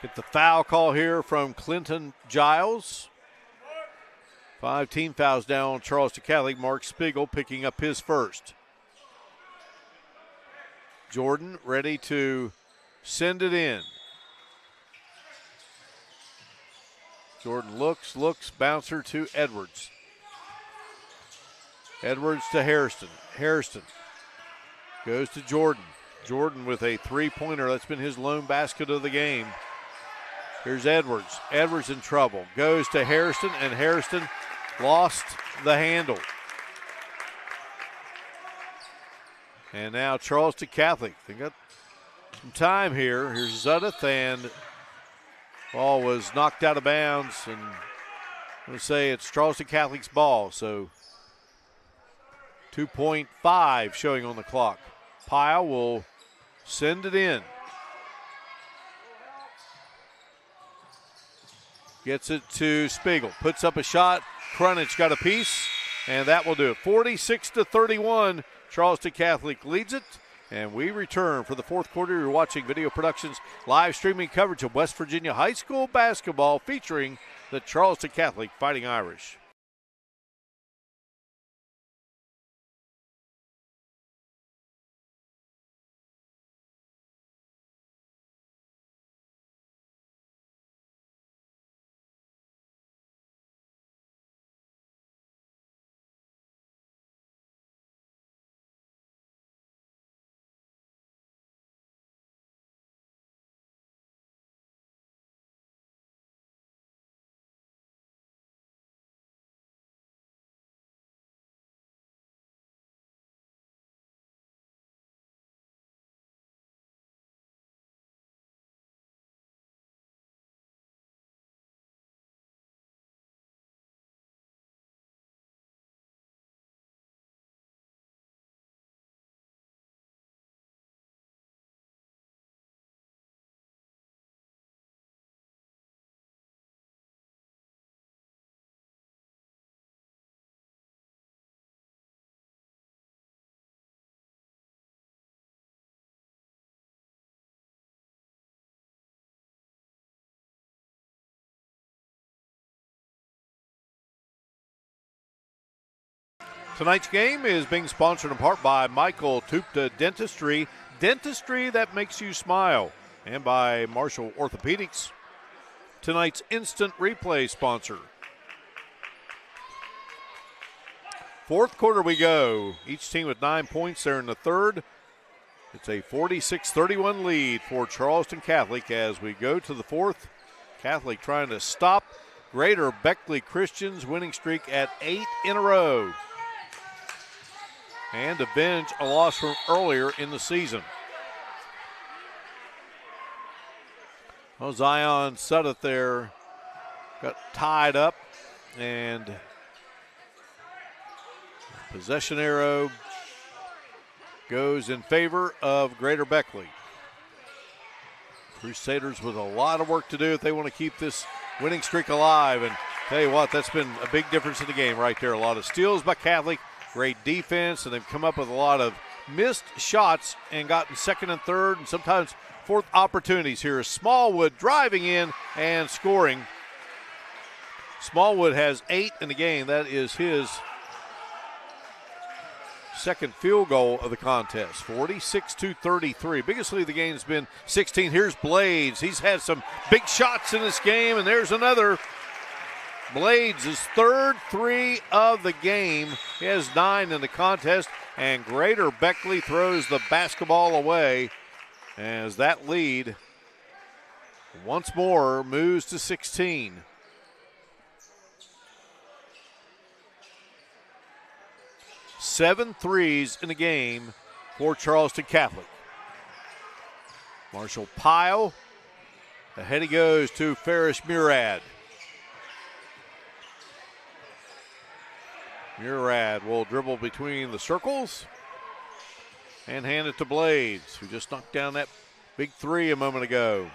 Get the foul call here from Clinton Giles. 5 team fouls down on Charleston Catholic. Mark Spiegel picking up his first. Jordan ready to send it in. Jordan looks, bouncer to Edwards. Edwards to Hairston. Hairston goes to Jordan. Jordan with a three-pointer. That's been his lone basket of the game. Here's Edwards. Edwards in trouble. Goes to Hairston, and Hairston lost the handle. And now Charleston Catholic. They got some time here. Here's Sudduth, and ball was knocked out of bounds. And I'm going to say it's Charleston Catholic's ball, so 2.5 showing on the clock. Pyle will send it in. Gets it to Spiegel. Puts up a shot. Crunich got a piece, and that will do it. 46-31. Charleston Catholic leads it, and we return for the fourth quarter. You're watching Video Productions live streaming coverage of West Virginia high school basketball featuring the Charleston Catholic Fighting Irish. Tonight's game is being sponsored in part by Michael Tupta Dentistry, dentistry that makes you smile, and by Marshall Orthopedics, tonight's instant replay sponsor. Fourth quarter we go. Each team with 9 points there in the third. It's a 46-31 lead for Charleston Catholic as we go to the fourth. Catholic trying to stop Greater Beckley Christian's winning streak at 8 in a row and avenge a loss from earlier in the season. Well, Zion Sudduth there got tied up, and possession arrow goes in favor of Greater Beckley. Crusaders with a lot of work to do if they want to keep this winning streak alive. And tell you what, that's been a big difference in the game right there. A lot of steals by Catholic, great defense, and they've come up with a lot of missed shots and gotten second and third and sometimes fourth opportunities. Here is Smallwood driving in and scoring. Smallwood has 8 in the game. That is his second field goal of the contest. 46-33. Biggest lead of the game has been 16. Here's Blades. He's had some big shots in this game, and there's another. Blades' his third 3 of the game. He has 9 in the contest, and Greater Beckley throws the basketball away as that lead once more moves to 16. Seven threes in the game for Charleston Catholic. Marshall Pyle. Ahead he goes to Ferris Murad. Murad will dribble between the circles and hand it to Blades, who just knocked down that big 3 a moment ago.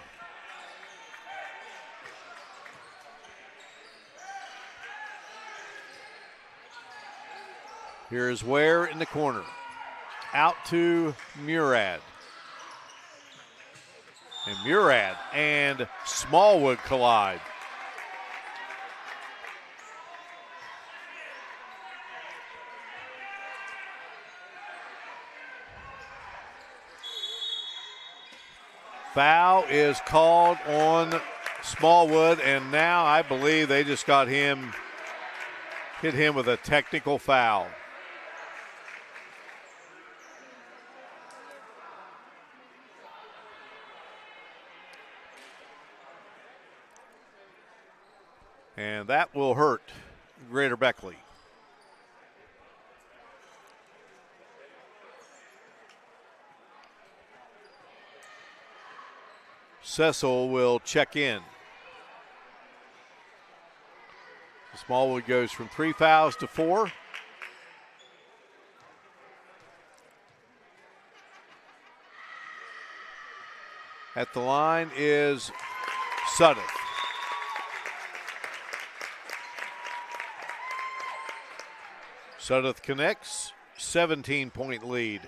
Here is Ware in the corner. Out to Murad. And Murad and Smallwood collide. Foul is called on Smallwood, and now I believe they just got hit him with a technical foul. And that will hurt Greater Beckley. Cecil will check in. Smallwood goes from 3 fouls to 4. At the line is Sudduth. Sudduth connects, 17-point lead.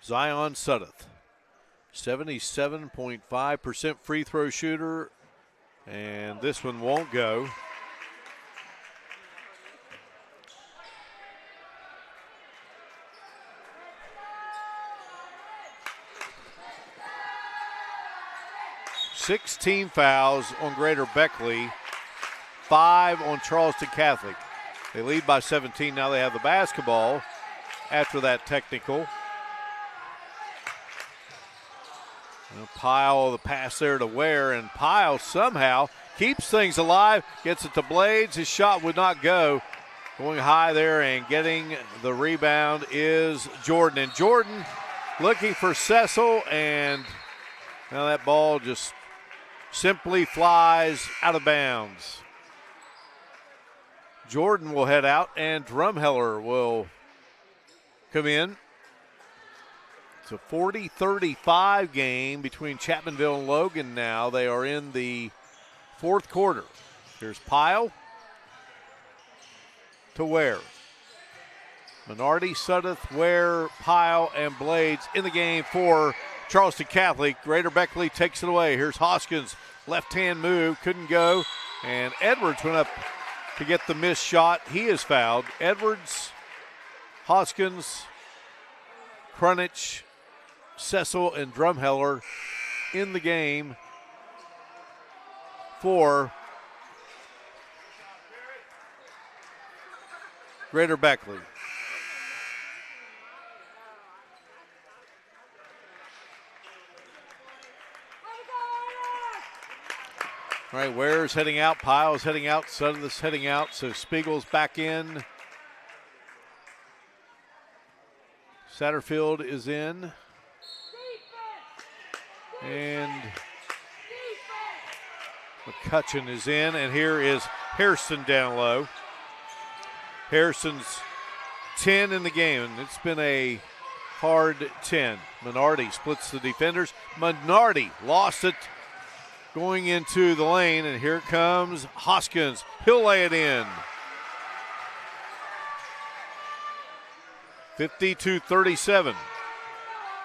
Zion Sudduth, 77.5% free throw shooter, and this one won't go. Sixteen fouls on Greater Beckley, 5 on Charleston Catholic. They lead by 17. Now they have the basketball after that technical. Pyle, the pass there to Ware, and Pyle somehow keeps things alive, gets it to Blades. His shot would not go. Going high there and getting the rebound is Jordan. And Jordan looking for Cecil, and now that ball just simply flies out of bounds. Jordan will head out, and Drumheller will come in. It's a 40-35 game between Chapmanville and Logan now. They are in the fourth quarter. Here's Pyle to Ware. Minardi, Sudduth, Ware, Pyle, and Blades in the game for Charleston Catholic. Greater Beckley takes it away. Here's Hoskins, left-hand move, couldn't go. And Edwards went up to get the missed shot. He is fouled. Edwards, Hoskins, Krunich, Cecil, and Drumheller in the game for Greater Beckley. All right, Ware's heading out, Pyle's heading out, Sudduth's heading out, so Spiegel's back in. Satterfield is in. And McCutcheon is in, and here is Harrison down low. Harrison's 10 in the game, and it's been a hard 10. Minardi splits the defenders. Minardi lost it going into the lane, and here comes Hoskins. He'll lay it in. 52-37.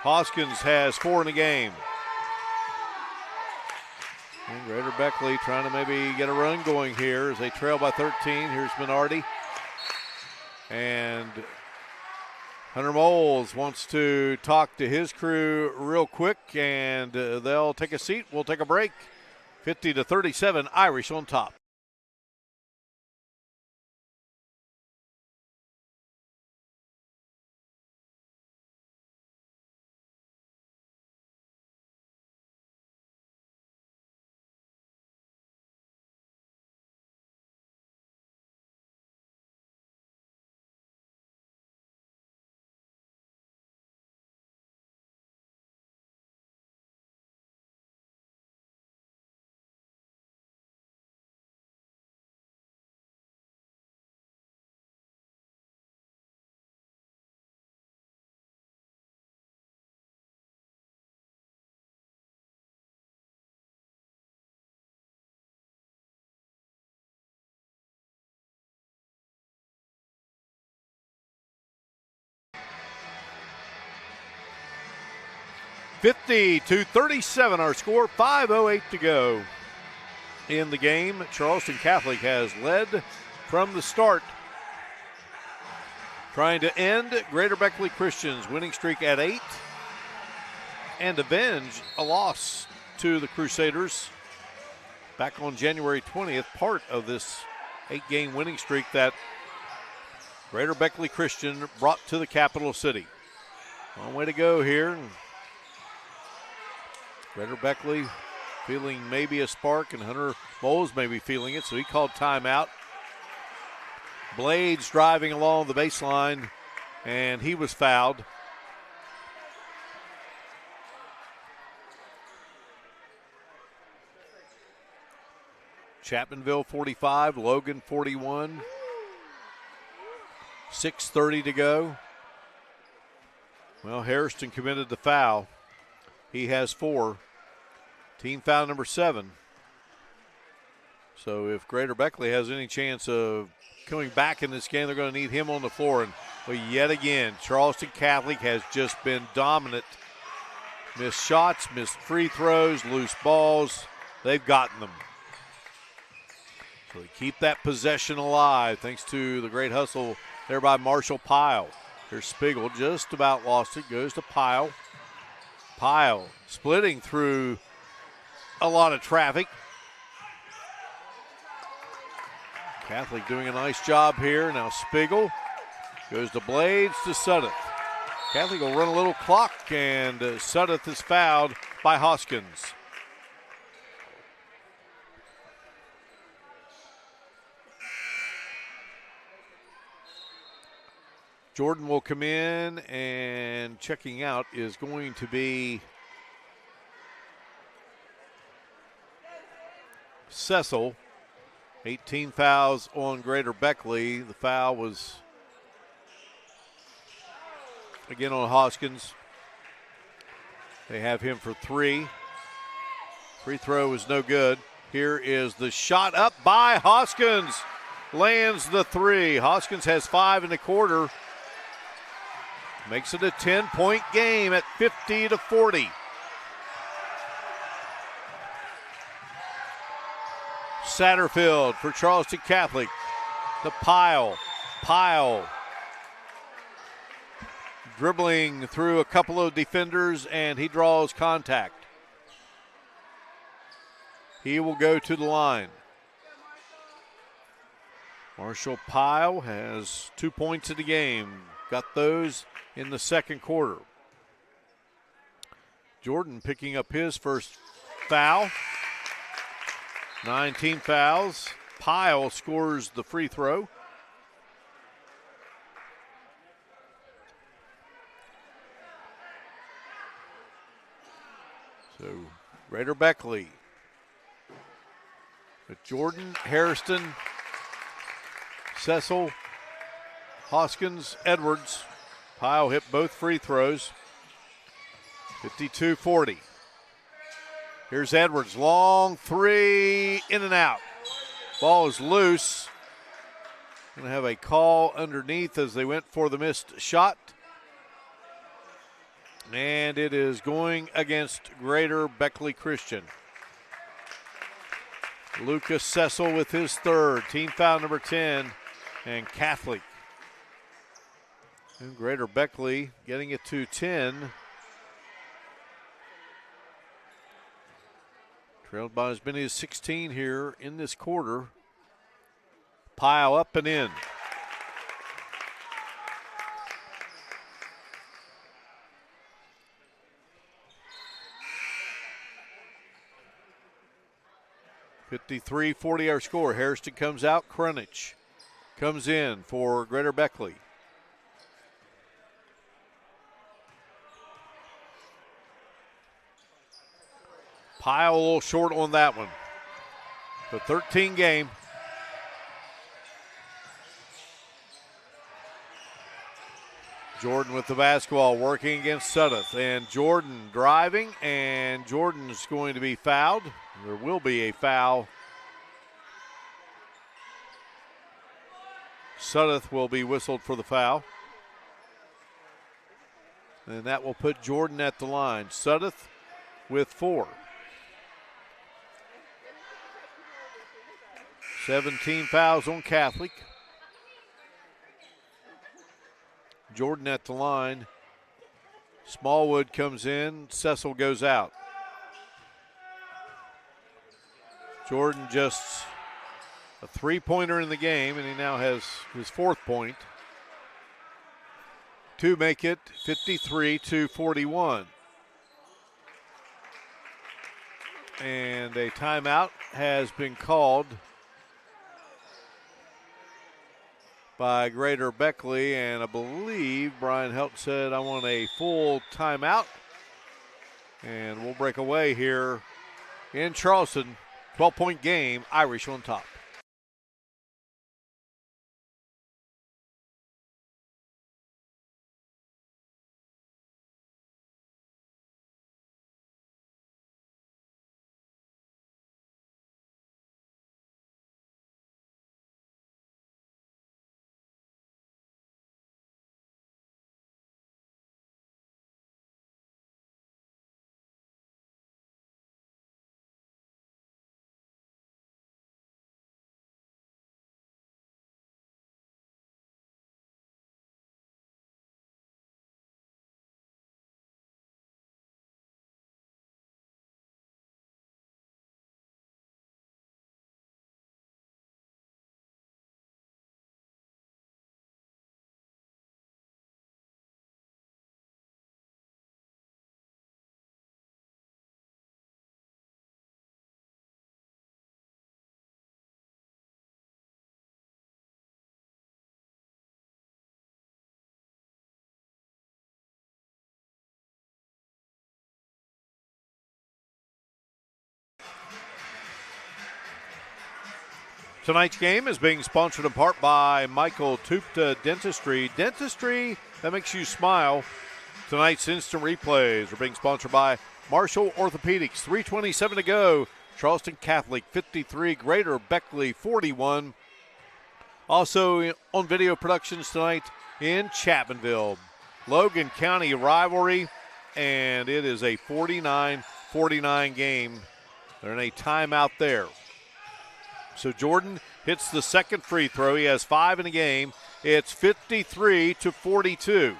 Hoskins has 4 in the game. And Greater Beckley trying to maybe get a run going here as they trail by 13. Here's Minardi. And Hunter Moles wants to talk to his crew real quick, and they'll take a seat. We'll take a break. 50-37, Irish on top. (50-37) our score, 5:08 to go in the game. Charleston Catholic has led from the start, trying to end Greater Beckley Christian's winning streak at 8 and avenge a loss to the Crusaders back on January 20th, part of this 8-game winning streak that Greater Beckley Christian brought to the capital city. Long way to go here. Greater Beckley feeling maybe a spark, and Hunter Moles may be feeling it, so he called timeout. Blades driving along the baseline, and he was fouled. Chapmanville 45, Logan 41. 6:30 to go. Well, Hairston committed the foul. He has 4. Team foul number 7. So if Greater Beckley has any chance of coming back in this game, they're going to need him on the floor. And well, yet again, Charleston Catholic has just been dominant. Missed shots, missed free throws, loose balls. They've gotten them. So they keep that possession alive thanks to the great hustle there by Marshall Pyle. Here's Spiegel, just about lost it, goes to Pyle. Pyle splitting through a lot of traffic. Catholic doing a nice job here. Now Spiegel goes to Blades to Sudduth. Catholic will run a little clock, and Sudduth is fouled by Hoskins. Jordan will come in, and checking out is going to be Cecil. 18 fouls on Greater Beckley. The foul was again on Hoskins. They have him for 3. Free throw is no good. Here is the shot up by Hoskins. Lands the 3. Hoskins has 5 in the quarter. Makes it a 10-point game at 50-40. Satterfield for Charleston Catholic. The Pyle. Dribbling through a couple of defenders, and he draws contact. He will go to the line. Marshall Pyle has 2 points in the game. Got those in the second quarter. Jordan picking up his first foul. 19 fouls. Pyle scores the free throw. So Greater Beckley with Jordan, Hairston, Cecil, Hoskins, Edwards. Pyle hit both free throws. 52-40. Here's Edwards, long three, in and out. Ball is loose. Going to have a call underneath as they went for the missed shot. And it is going against Greater Beckley Christian. Lucas Cecil with his third, team foul number 10, and Catholic. And Greater Beckley getting it to 10. Trailed by as many as 16 here in this quarter. Pile up and in. (53-40) our score. Hairston comes out. Krunich comes in for Greater Beckley. Pile a little short on that one. The 13 game. Jordan with the basketball working against Sudduth. And Jordan driving, and Jordan's going to be fouled. There will be a foul. Sudduth will be whistled for the foul. And that will put Jordan at the line. Sudduth with 4. 17 fouls on Catholic. Jordan at the line. Smallwood comes in. Cecil goes out. Jordan just a three-pointer in the game, and he now has his 4th point to make it 53-41. And a timeout has been called by Greater Beckley, and I believe Brian Helt said, I want a full timeout. And we'll break away here in Charleston. 12-point game, Irish on top. Tonight's game is being sponsored in part by Michael Tupta Dentistry. Dentistry that makes you smile. Tonight's instant replays are being sponsored by Marshall Orthopedics. 3:27 to go. Charleston Catholic 53, Greater Beckley 41. Also on video productions tonight in Chapmanville. Logan County rivalry, and it is a 49-49 game. They're in a timeout there. So Jordan hits the second free throw. He has 5 in the game. It's 53-42.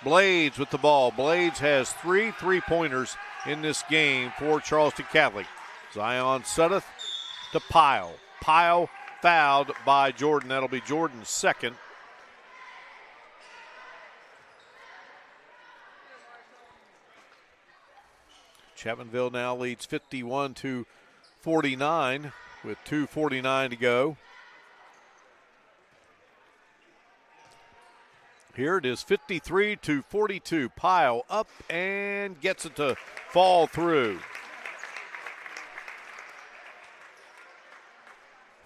Blades with the ball. Blades has 3 3-pointers in this game for Charleston Catholic. Zion Sudduth to Pyle. Pyle fouled by Jordan. That'll be Jordan's second. Chapmanville now leads 51-49 with 2:49 to go. Here it is, 53-42. Pyle up and gets it to fall through.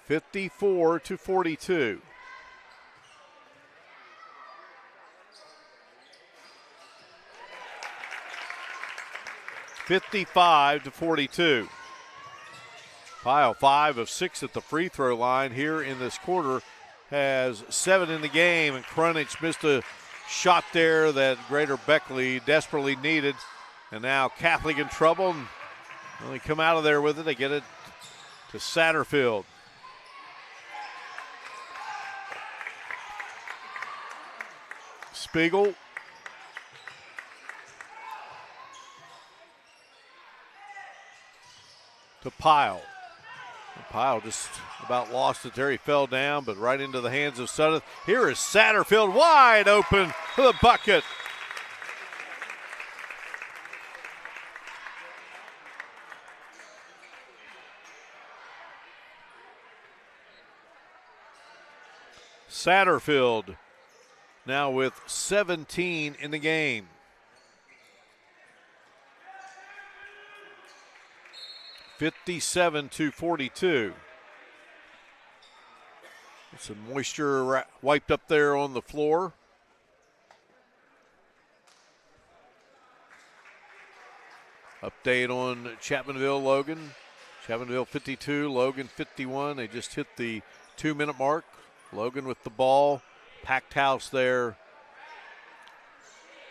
54-42. 55-42. Pyle 5 of 6 at the free throw line here in this quarter, has 7 in the game, and Krunich missed a shot there that Greater Beckley desperately needed. And now Catholic in trouble, and when they come out of there with it, they get it to Satterfield. Spiegel. To Pyle. And Pyle just about lost it there. He fell down, but right into the hands of Sudduth. Here is Satterfield wide open for the bucket. Satterfield now with 17 in the game. (57-42). Some moisture wiped up there on the floor. Update on Chapmanville, Logan. Chapmanville 52, Logan 51. They just hit the 2-minute mark. Logan with the ball. Packed house there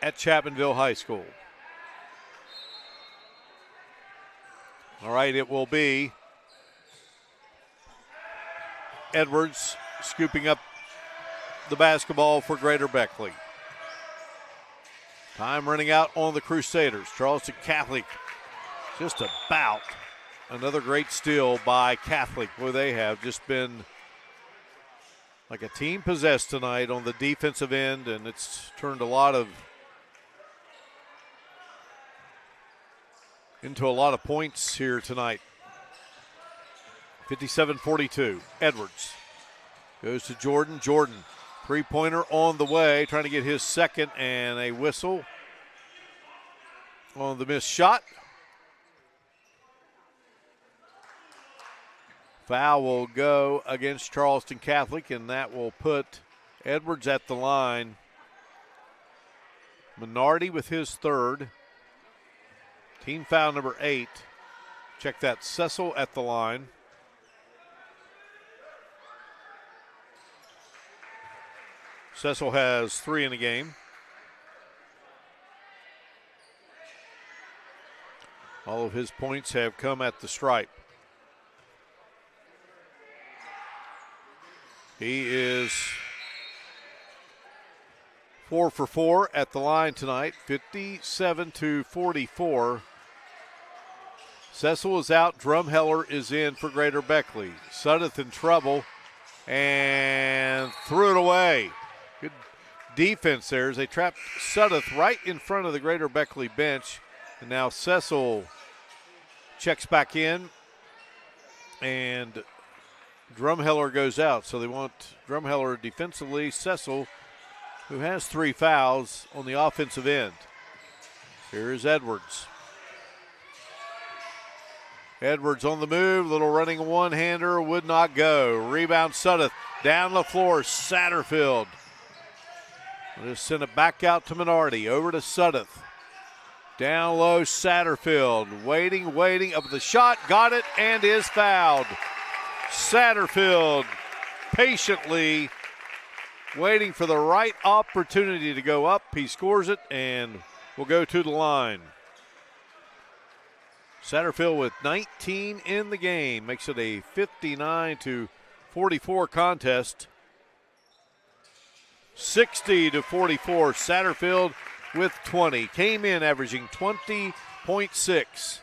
at Chapmanville High School. All right, it will be Edwards scooping up the basketball for Greater Beckley. Time running out on the Crusaders. Charleston Catholic just about another great steal by Catholic. Boy, they have just been like a team possessed tonight on the defensive end, and it's turned into a lot of points here tonight. 57-42. Edwards goes to Jordan. Jordan, three-pointer on the way, trying to get his second, and a whistle on the missed shot. Foul will go against Charleston Catholic, and that will put Edwards at the line. Minardi with his third. Team foul number 8. Check that. Cecil at the line. Cecil has 3 in the game. All of his points have come at the stripe. He is 4 for 4 at the line tonight, 57-44. Cecil is out. Drumheller is in for Greater Beckley. Sudduth in trouble and threw it away. Good defense there as they trapped Sudduth right in front of the Greater Beckley bench. And now Cecil checks back in, and Drumheller goes out. So they want Drumheller defensively. Cecil, who has 3 fouls on the offensive end. Here is Edwards. Edwards on the move, little running one-hander, would not go. Rebound Sudduth, down the floor, Satterfield. We'll just send it back out to Minardi, over to Sudduth. Down low, Satterfield, waiting, up the shot, got it, and is fouled. Satterfield patiently waiting for the right opportunity to go up. He scores it and will go to the line. Satterfield with 19 in the game makes it a 59-44 contest. 60-44. Satterfield with 20. Came in averaging 20.6.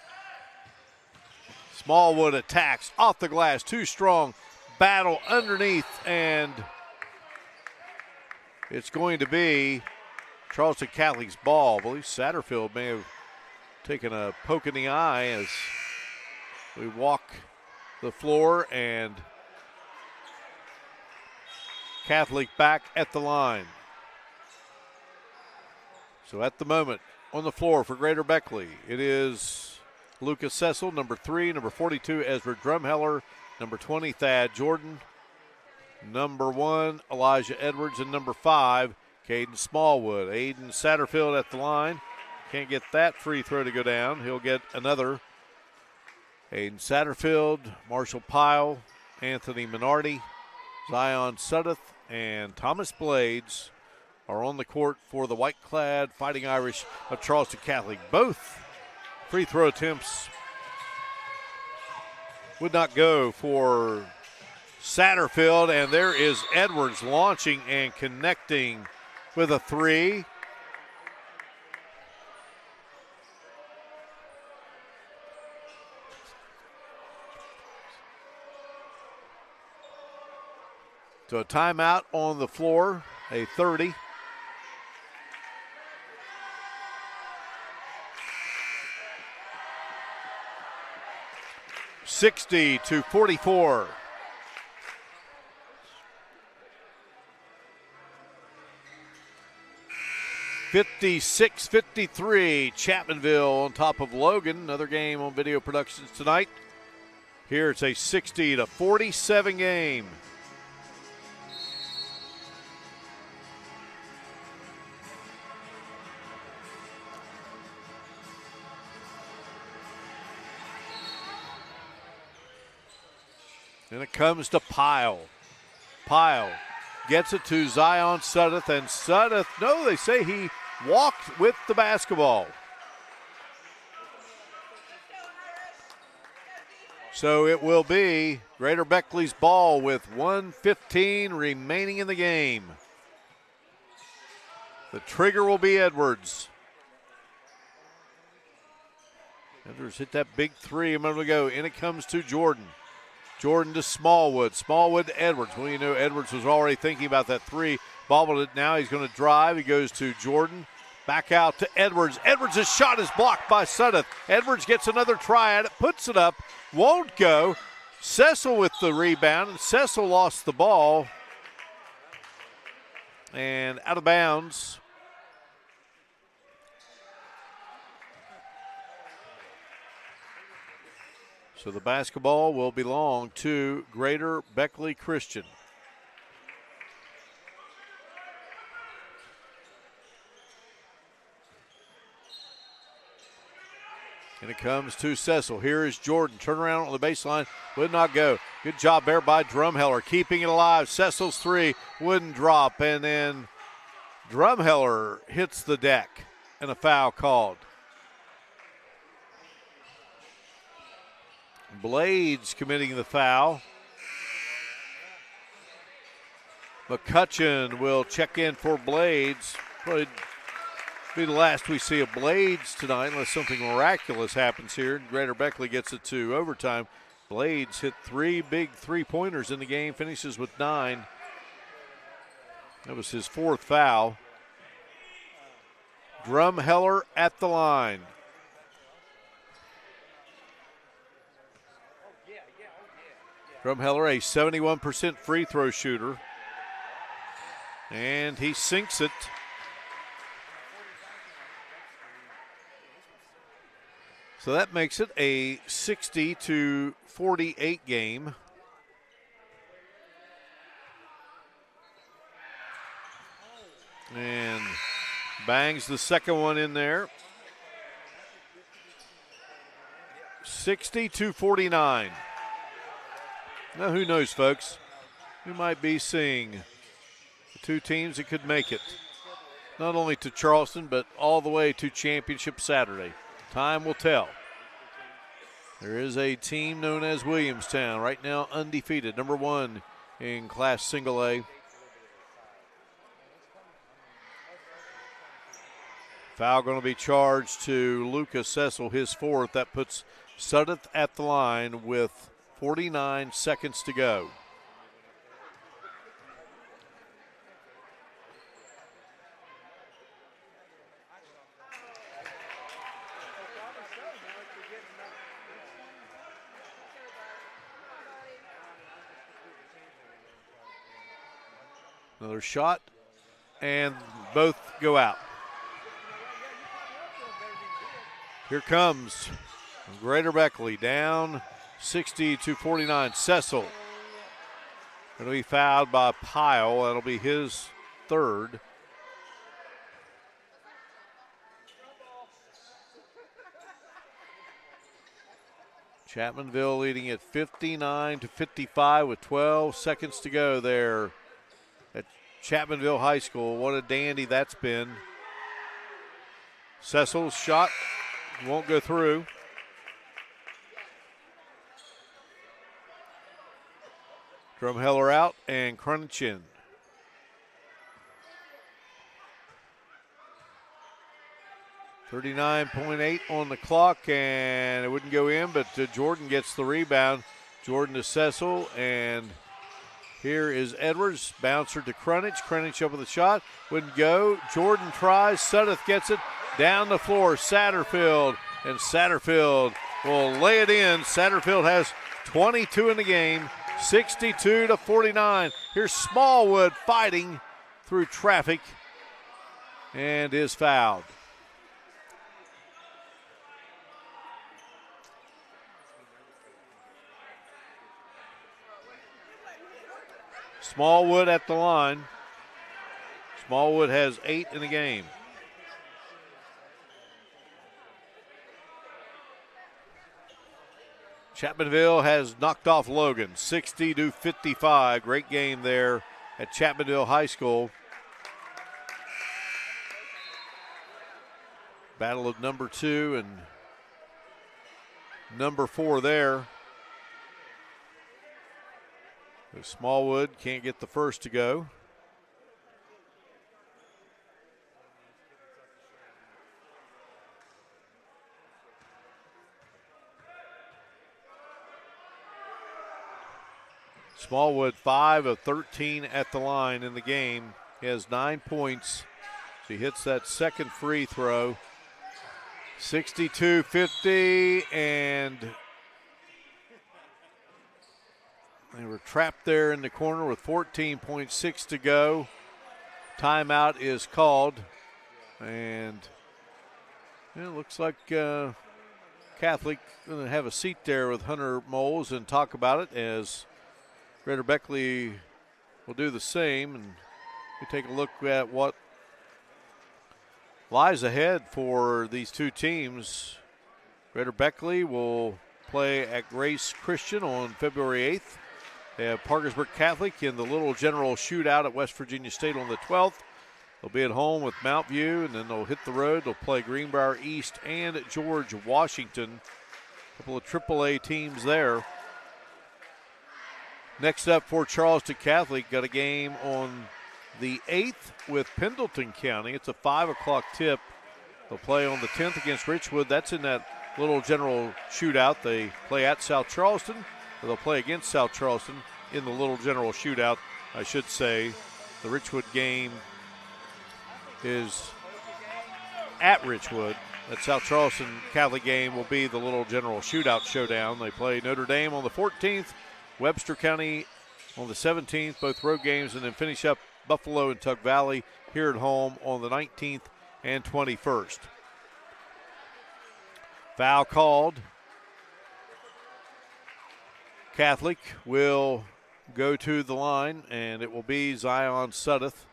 Smallwood attacks off the glass. Too strong. Battle underneath, and it's going to be Charleston Catholic's ball. I believe Satterfield may have taken a poke in the eye as we walk the floor, and Catholic back at the line. So at the moment on the floor for Greater Beckley, it is Lucas Cecil, number 3, number 42, Ezra Drumheller, number 20, Thad Jordan, number 1, Elijah Edwards, and number 5, Caden Smallwood. Aiden Satterfield at the line. Can't get that free throw to go down. He'll get another. Aiden Satterfield, Marshall Pyle, Anthony Minardi, Zion Suddeth, and Thomas Blades are on the court for the white-clad Fighting Irish of Charleston Catholic. Both free throw attempts would not go for Satterfield, and there is Edwards launching and connecting with a three. So a timeout on the floor, a 30. (60-44). 56-53, Chapmanville on top of Logan. Another game on Video Productions tonight. Here it's a 60-47 game. And it comes to Pyle. Pyle gets it to Zion Suddeth, and Suddeth, no, they say he walked with the basketball. So it will be Greater Beckley's ball with 1:15 remaining in the game. The trigger will be Edwards. Edwards hit that big three a moment ago. In it comes to Jordan. Jordan to Smallwood. Smallwood to Edwards. Well, you know, Edwards was already thinking about that three. Bobbled it now. He's going to drive. He goes to Jordan. Back out to Edwards. Edwards' shot is blocked by Suddeth. Edwards gets another try at it. Puts it up. Won't go. Cecil with the rebound. And Cecil lost the ball. And out of bounds. So the basketball will belong to Greater Beckley Christian. And it comes to Cecil. Here is Jordan. Turn around on the baseline. Would not go. Good job there by Drumheller, keeping it alive. Cecil's three wouldn't drop. And then Drumheller hits the deck and a foul called. Blades committing the foul. McCutcheon will check in for Blades. Probably be the last we see of Blades tonight unless something miraculous happens here. Greater Beckley gets it to overtime. Blades hit three big three-pointers in the game, finishes with 9. That was his 4th foul. Drumheller at the line. Drumheller, a 71% free throw shooter. And he sinks it. So that makes it a 60-48 game. And bangs the second one in there. 60-49. Now, who knows, folks? We might be seeing the two teams that could make it, not only to Charleston, but all the way to Championship Saturday. Time will tell. There is a team known as Williamstown, right now undefeated, number 1 in Class Single A. Foul going to be charged to Lucas Cecil, his 4th. That puts Suddeth at the line with 49 seconds to go. Another shot, and both go out. Here comes Greater Beckley down 60-49. Cecil going to be fouled by Pyle. That'll be his 3rd. Chapmanville leading at 59-55 with 12 seconds to go there at Chapmanville High School. What a dandy that's been. Cecil's shot won't go through. Drumheller out and Crunch in. .38 on the clock, and it wouldn't go in, but Jordan gets the rebound. Jordan to Cecil, and here is Edwards. Bouncer to Crunch. Crunch up with a shot. Wouldn't go. Jordan tries. Sudduth gets it down the floor. Satterfield, and Satterfield will lay it in. Satterfield has 22 in the game, 62-49. Here's Smallwood fighting through traffic and is fouled. Smallwood at the line. Smallwood has 8 in the game. Chapmanville has knocked off Logan, 60-55. Great game there at Chapmanville High School. Battle of number 2 and number 4 there. Smallwood can't get the first to go. Smallwood 5 of 13 at the line in the game. He has 9 points. So he hits that second free throw. 62-50, and they were trapped there in the corner with 14.6 to go. Timeout is called. And it looks like Catholic going to have a seat there with Hunter Moles and talk about it, as Greater Beckley will do the same. And we take a look at what lies ahead for these two teams. Greater Beckley will play at Grace Christian on February 8th. They have Parkersburg Catholic in the Little General Shootout at West Virginia State on the 12th. They'll be at home with Mount View, and then they'll hit the road. They'll play Greenbrier East and George Washington. A couple of AAA teams there. Next up for Charleston Catholic, got a game on the 8th with Pendleton County. It's a 5 o'clock tip. They'll play on the 10th against Richwood. That's in that Little General Shootout. They play at South Charleston, or they'll play against South Charleston in the Little General Shootout, I should say. The Richwood game is at Richwood. That South Charleston Catholic game will be the Little General Shootout showdown. They play Notre Dame on the 14th, Webster County on the 17th, both road games, and then finish up Buffalo and Tug Valley here at home on the 19th and 21st. Foul called. Catholic will go to the line, and it will be Zion Sudduth.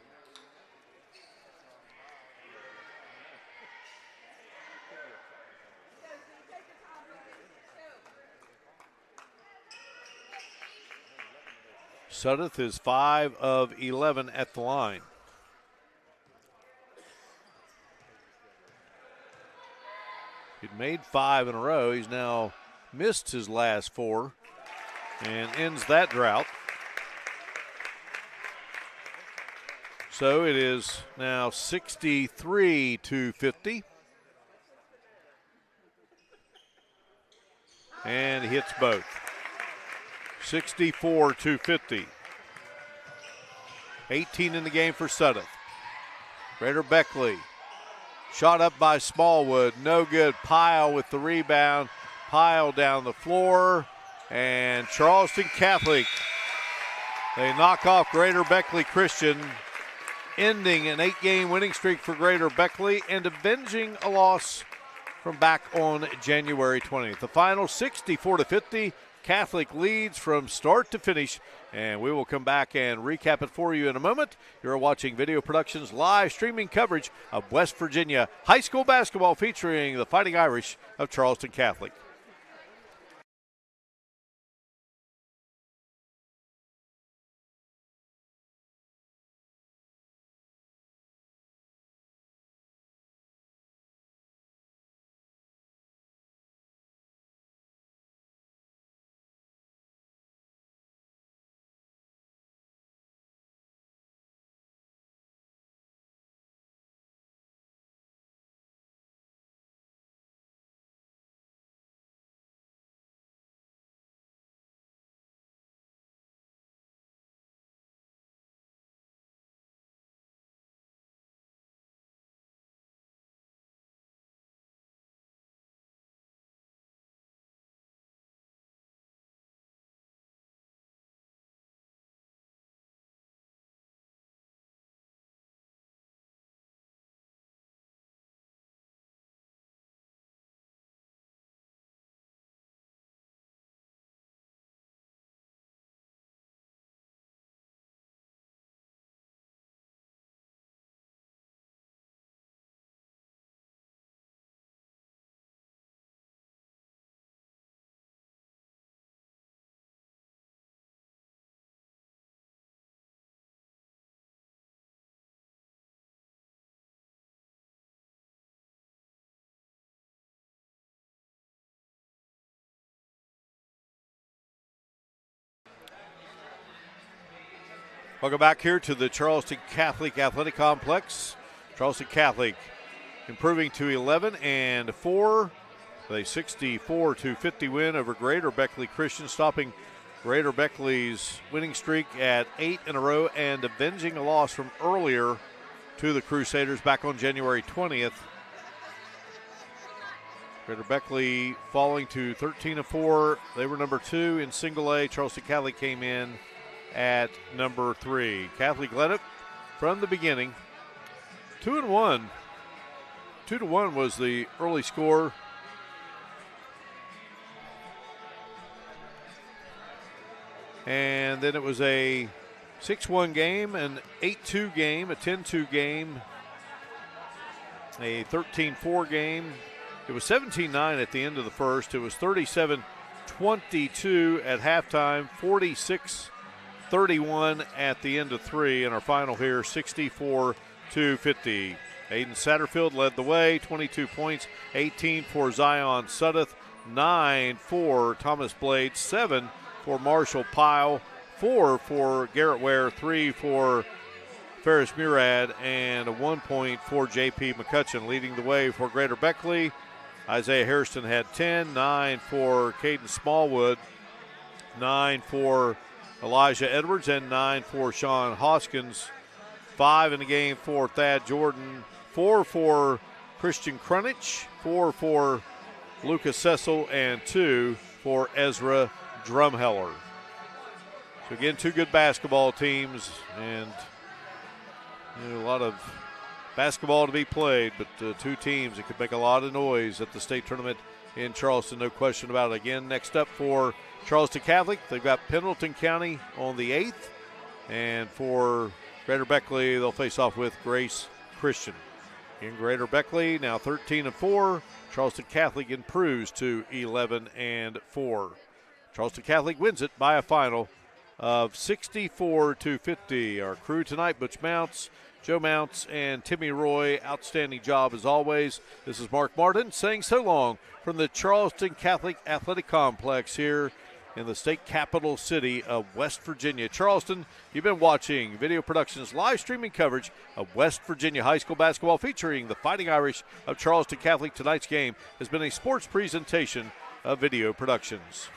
Sudduth is 5 of 11 at the line. He'd made 5 in a row. He's now missed his last 4 and ends that drought. So it is now 63-50. And he hits both. 64-50. 18 in the game for Sudduth. Greater Beckley. Shot up by Smallwood. No good. Pyle with the rebound. Pyle down the floor. And Charleston Catholic. They knock off Greater Beckley Christian, ending an 8-game winning streak for Greater Beckley and avenging a loss from back on January 20th. The final 64-50. Catholic leads from start to finish, and we will come back and recap it for you in a moment. You're watching Video Productions live streaming coverage of West Virginia high school basketball featuring the Fighting Irish of Charleston Catholic. Welcome back here to the Charleston Catholic Athletic Complex. Charleston Catholic improving to 11-4 with a 64-50 win over Greater Beckley Christian, stopping Greater Beckley's winning streak at 8 in a row and avenging a loss from earlier to the Crusaders back on January 20th. Greater Beckley falling to 13-4. They were number 2 in single A. Charleston Catholic came in at number 3. Catholic led it from the beginning. 2-1. 2-1 was the early score. And then it was a 6-1 game, an 8-2 game, a 10-2 game, a 13-4 game. It was 17-9 at the end of the first. It was 37-22 at halftime, 46-31 at the end of 3. And our final here, 64-50. Aiden Satterfield led the way, 22 points, 18 for Zion Suddeth, 9 for Thomas Blade, 7 for Marshall Pyle, 4 for Garrett Ware, 3 for Ferris Murad, and a 1 point for J.P. McCutcheon. Leading the way for Greater Beckley, Isaiah Harrison had 10, 9 for Caden Smallwood, 9 for Elijah Edwards, and 9 for Sean Hoskins. 5 in the game for Thad Jordan, 4 for Christian Crunich, 4 for Lucas Cecil, and 2 for Ezra Drumheller. So again, 2 good basketball teams, and a lot of basketball to be played, but 2 teams that could make a lot of noise at the state tournament in Charleston, no question about it. Again, next up for Charleston Catholic, they've got Pendleton County on the 8th, and for Greater Beckley, they'll face off with Grace Christian. In Greater Beckley, now 13-4. Charleston Catholic improves to 11-4. Charleston Catholic wins it by a final of 64-50. Our crew tonight, Butch Mounts, Joe Mounts, and Timmy Roy. Outstanding job as always. This is Mark Martin saying so long from the Charleston Catholic Athletic Complex here in the state capital city of West Virginia. Charleston, you've been watching Video Productions live streaming coverage of West Virginia high school basketball featuring the Fighting Irish of Charleston Catholic. Tonight's game has been a sports presentation of Video Productions.